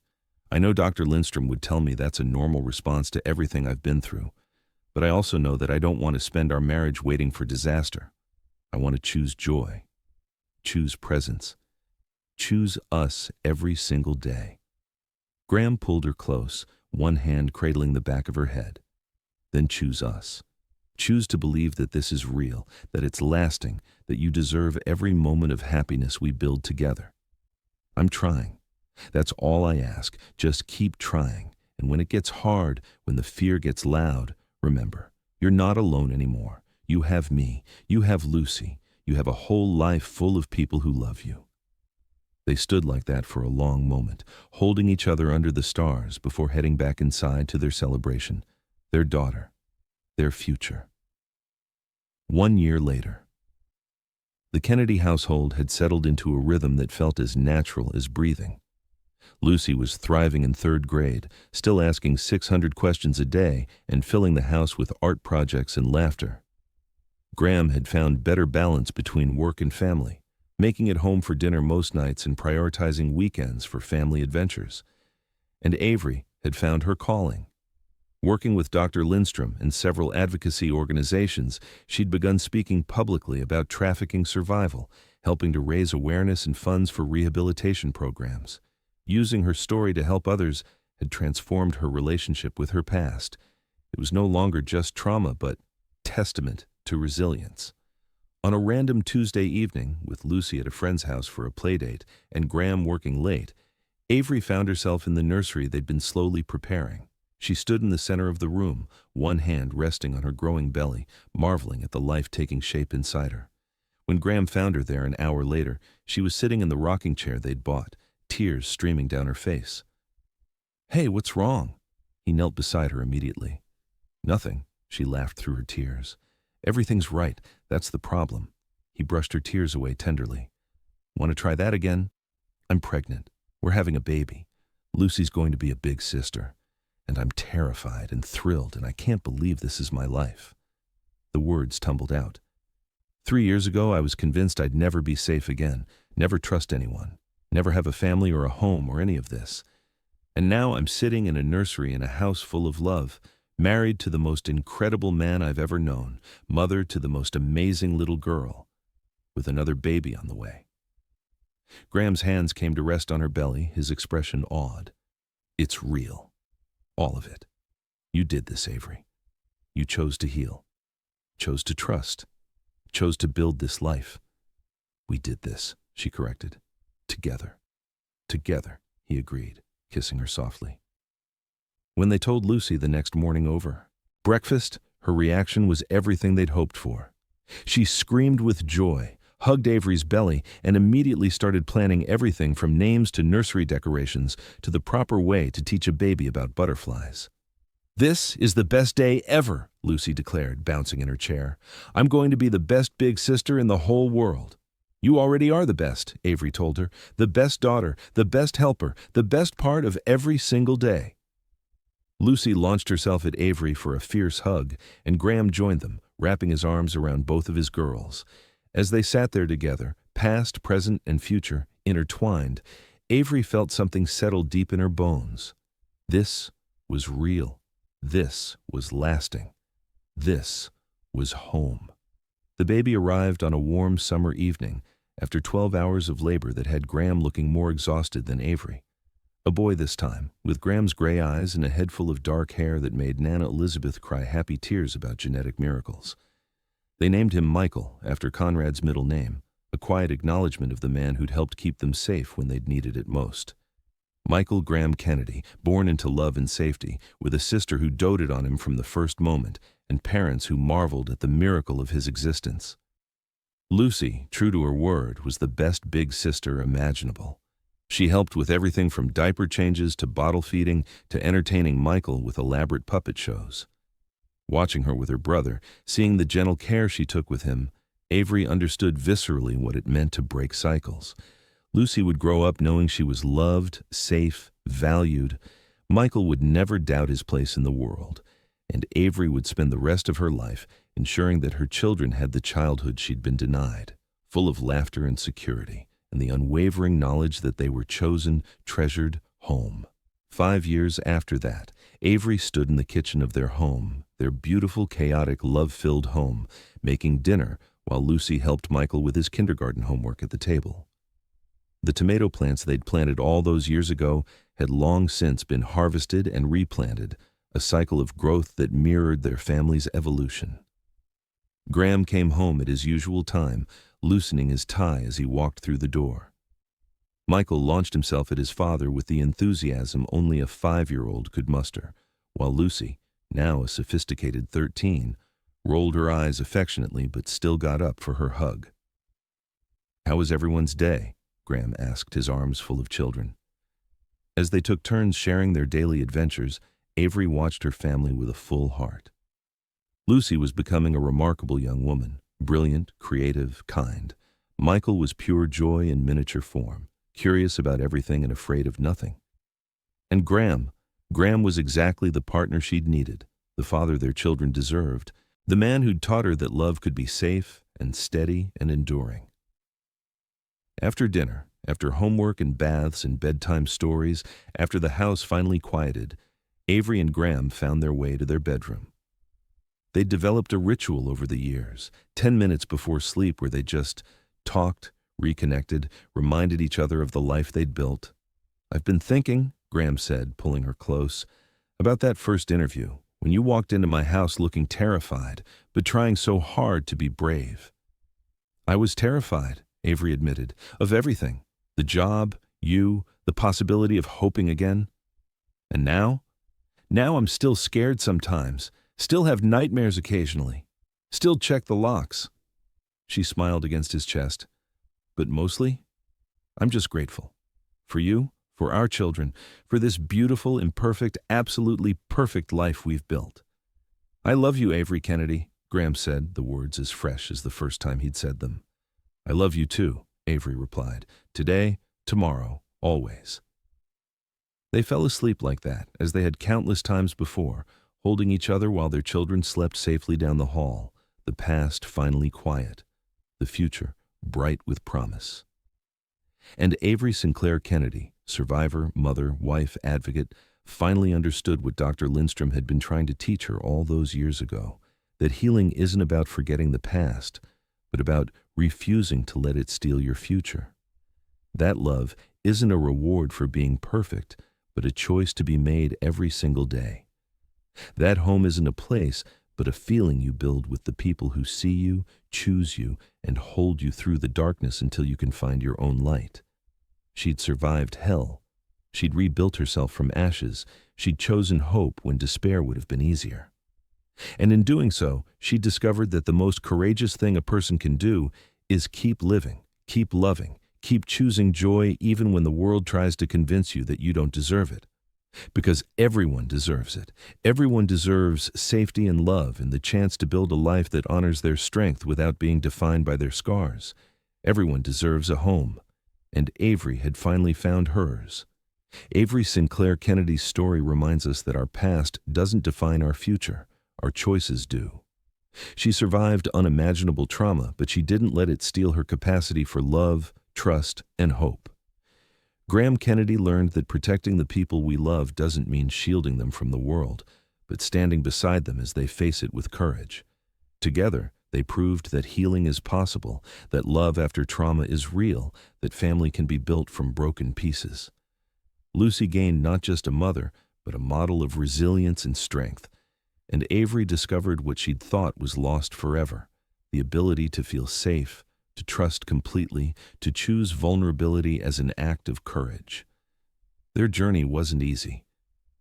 [SPEAKER 1] I know Dr. Lindstrom would tell me that's a normal response to everything I've been through. But I also know that I don't want to spend our marriage waiting for disaster. I want to choose joy, choose presence, choose us every single day. Graham pulled her close, one hand cradling the back of her head. Then choose us. Choose to believe that this is real, that it's lasting, that you deserve every moment of happiness we build together. I'm trying. That's all I ask. Just keep trying. And when it gets hard, when the fear gets loud, remember, you're not alone anymore. You have me. You have Lucy. You have a whole life full of people who love you. They stood like that for a long moment, holding each other under the stars before heading back inside to their celebration, their daughter, their future. 1 year later. The Kennedy household had settled into a rhythm that felt as natural as breathing. Lucy was thriving in third grade, still asking 600 questions a day and filling the house with art projects and laughter. Graham had found better balance between work and family, making it home for dinner most nights and prioritizing weekends for family adventures. And Avery had found her calling. Working with Dr. Lindstrom and several advocacy organizations, she'd begun speaking publicly about trafficking survival, helping to raise awareness and funds for rehabilitation programs. Using her story to help others had transformed her relationship with her past. It was no longer just trauma, but testament to resilience. On a random Tuesday evening, with Lucy at a friend's house for a playdate and Graham working late, Avery found herself in the nursery they'd been slowly preparing. She stood in the center of the room, one hand resting on her growing belly, marveling at the life taking shape inside her. When Graham found her there an hour later, she was sitting in the rocking chair they'd bought, tears streaming down her face. "Hey, what's wrong?" He knelt beside her immediately. "Nothing," she laughed through her tears. "Everything's right, that's the problem." He brushed her tears away tenderly. "Want to try that again? I'm pregnant. We're having a baby. Lucy's going to be a big sister. And I'm terrified and thrilled, and I can't believe this is my life." The words tumbled out. 3 years ago, I was convinced I'd never be safe again, never trust anyone, never have a family or a home or any of this. And now I'm sitting in a nursery in a house full of love, married to the most incredible man I've ever known, mother to the most amazing little girl, with another baby on the way. Graham's hands came to rest on her belly, his expression awed. "It's real. All of it. You did this, Avery. You chose to heal, chose to trust, chose to build this life. We did this," she corrected. "Together." "Together," he agreed, kissing her softly. When they told Lucy the next morning over breakfast, her reaction was everything they'd hoped for. She screamed with joy, hugged Avery's belly, and immediately started planning everything from names to nursery decorations to the proper way to teach a baby about butterflies. "This is the best day ever," Lucy declared, bouncing in her chair. "I'm going to be the best big sister in the whole world." "You already are the best," Avery told her. "The best daughter, the best helper, the best part of every single day." Lucy launched herself at Avery for a fierce hug, and Graham joined them, wrapping his arms around both of his girls. As they sat there together, past, present, and future intertwined, Avery felt something settle deep in her bones. This was real. This was lasting. This was home. The baby arrived on a warm summer evening, after 12 hours of labor that had Graham looking more exhausted than Avery. A boy this time, with Graham's gray eyes and a head full of dark hair that made Nana Elizabeth cry happy tears about genetic miracles. They named him Michael, after Conrad's middle name, a quiet acknowledgement of the man who'd helped keep them safe when they'd needed it most. Michael Graham Kennedy, born into love and safety, with a sister who doted on him from the first moment, and parents who marveled at the miracle of his existence. Lucy, true to her word, was the best big sister imaginable. She helped with everything from diaper changes to bottle feeding to entertaining Michael with elaborate puppet shows. Watching her with her brother, seeing the gentle care she took with him, Avery understood viscerally what it meant to break cycles. Lucy would grow up knowing she was loved, safe, valued. Michael would never doubt his place in the world, and Avery would spend the rest of her life ensuring that her children had the childhood she'd been denied, full of laughter and security, and the unwavering knowledge that they were chosen, treasured home. 5 years after that, Avery stood in the kitchen of their home, their beautiful, chaotic, love-filled home, making dinner while Lucy helped Michael with his kindergarten homework at the table. The tomato plants they'd planted all those years ago had long since been harvested and replanted, a cycle of growth that mirrored their family's evolution. Graham came home at his usual time, loosening his tie as he walked through the door. Michael launched himself at his father with the enthusiasm only a 5-year-old could muster, while Lucy, now a sophisticated 13, rolled her eyes affectionately but still got up for her hug. "How was everyone's day?" Graham asked, his arms full of children. As they took turns sharing their daily adventures, Avery watched her family with a full heart. Lucy was becoming a remarkable young woman, brilliant, creative, kind. Michael was pure joy in miniature form, curious about everything and afraid of nothing. And Graham was exactly the partner she'd needed, the father their children deserved, the man who'd taught her that love could be safe and steady and enduring. After dinner, after homework and baths and bedtime stories, after the house finally quieted, Avery and Graham found their way to their bedroom. They'd developed a ritual over the years, 10 minutes before sleep where they just talked, reconnected, reminded each other of the life they'd built. "I've been thinking," Graham said, pulling her close, "about that first interview, when you walked into my house looking terrified, but trying so hard to be brave." "I was terrified," Avery admitted, "of everything. The job, you, the possibility of hoping again. And now? Now I'm still scared sometimes, still have nightmares occasionally, still check the locks." She smiled against his chest. "But mostly, I'm just grateful. For you, for our children, for this beautiful, imperfect, absolutely perfect life we've built." "I love you, Avery Kennedy," Graham said, the words as fresh as the first time he'd said them. "I love you too," Avery replied. "Today, tomorrow, always." They fell asleep like that, as they had countless times before, holding each other while their children slept safely down the hall, the past finally quiet, the future bright with promise. And Avery Sinclair Kennedy, survivor, mother, wife, advocate, finally understood what Dr. Lindstrom had been trying to teach her all those years ago, that healing isn't about forgetting the past, but about refusing to let it steal your future. That love isn't a reward for being perfect, but a choice to be made every single day. That home isn't a place, but a feeling you build with the people who see you, choose you, and hold you through the darkness until you can find your own light. She'd survived hell. She'd rebuilt herself from ashes. She'd chosen hope when despair would have been easier. And in doing so, she discovered that the most courageous thing a person can do is keep living, keep loving, keep choosing joy even when the world tries to convince you that you don't deserve it. Because everyone deserves it. Everyone deserves safety and love and the chance to build a life that honors their strength without being defined by their scars. Everyone deserves a home. And Avery had finally found hers. Avery Sinclair Kennedy's story reminds us that our past doesn't define our future. Our choices do. She survived unimaginable trauma, but she didn't let it steal her capacity for love, trust, and hope. Graham Kennedy learned that protecting the people we love doesn't mean shielding them from the world, but standing beside them as they face it with courage. Together, they proved that healing is possible, that love after trauma is real, that family can be built from broken pieces. Lucy gained not just a mother, but a model of resilience and strength. And Avery discovered what she'd thought was lost forever, the ability to feel safe, to trust completely, to choose vulnerability as an act of courage. Their journey wasn't easy.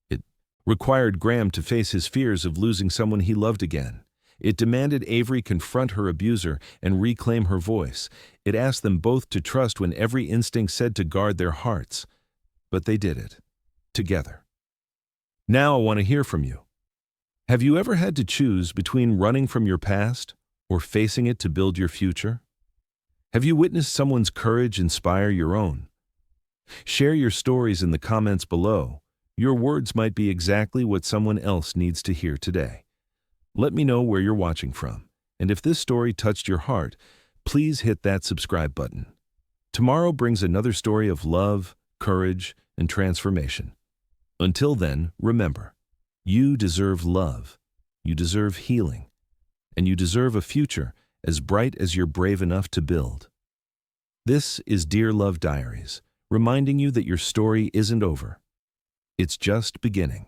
[SPEAKER 1] It required Graham to face his fears of losing someone he loved again. It demanded Avery confront her abuser and reclaim her voice. It asked them both to trust when every instinct said to guard their hearts. But they did it, together. Now I want to hear from you. Have you ever had to choose between running from your past or facing it to build your future? Have you witnessed someone's courage inspire your own? Share your stories in the comments below. Your words might be exactly what someone else needs to hear today. Let me know where you're watching from, and if this story touched your heart, please hit that subscribe button. Tomorrow brings another story of love, courage, and transformation. Until then, remember, you deserve love, you deserve healing, and you deserve a future as bright as you're brave enough to build. This is Dear Love Diaries, reminding you that your story isn't over. It's just beginning.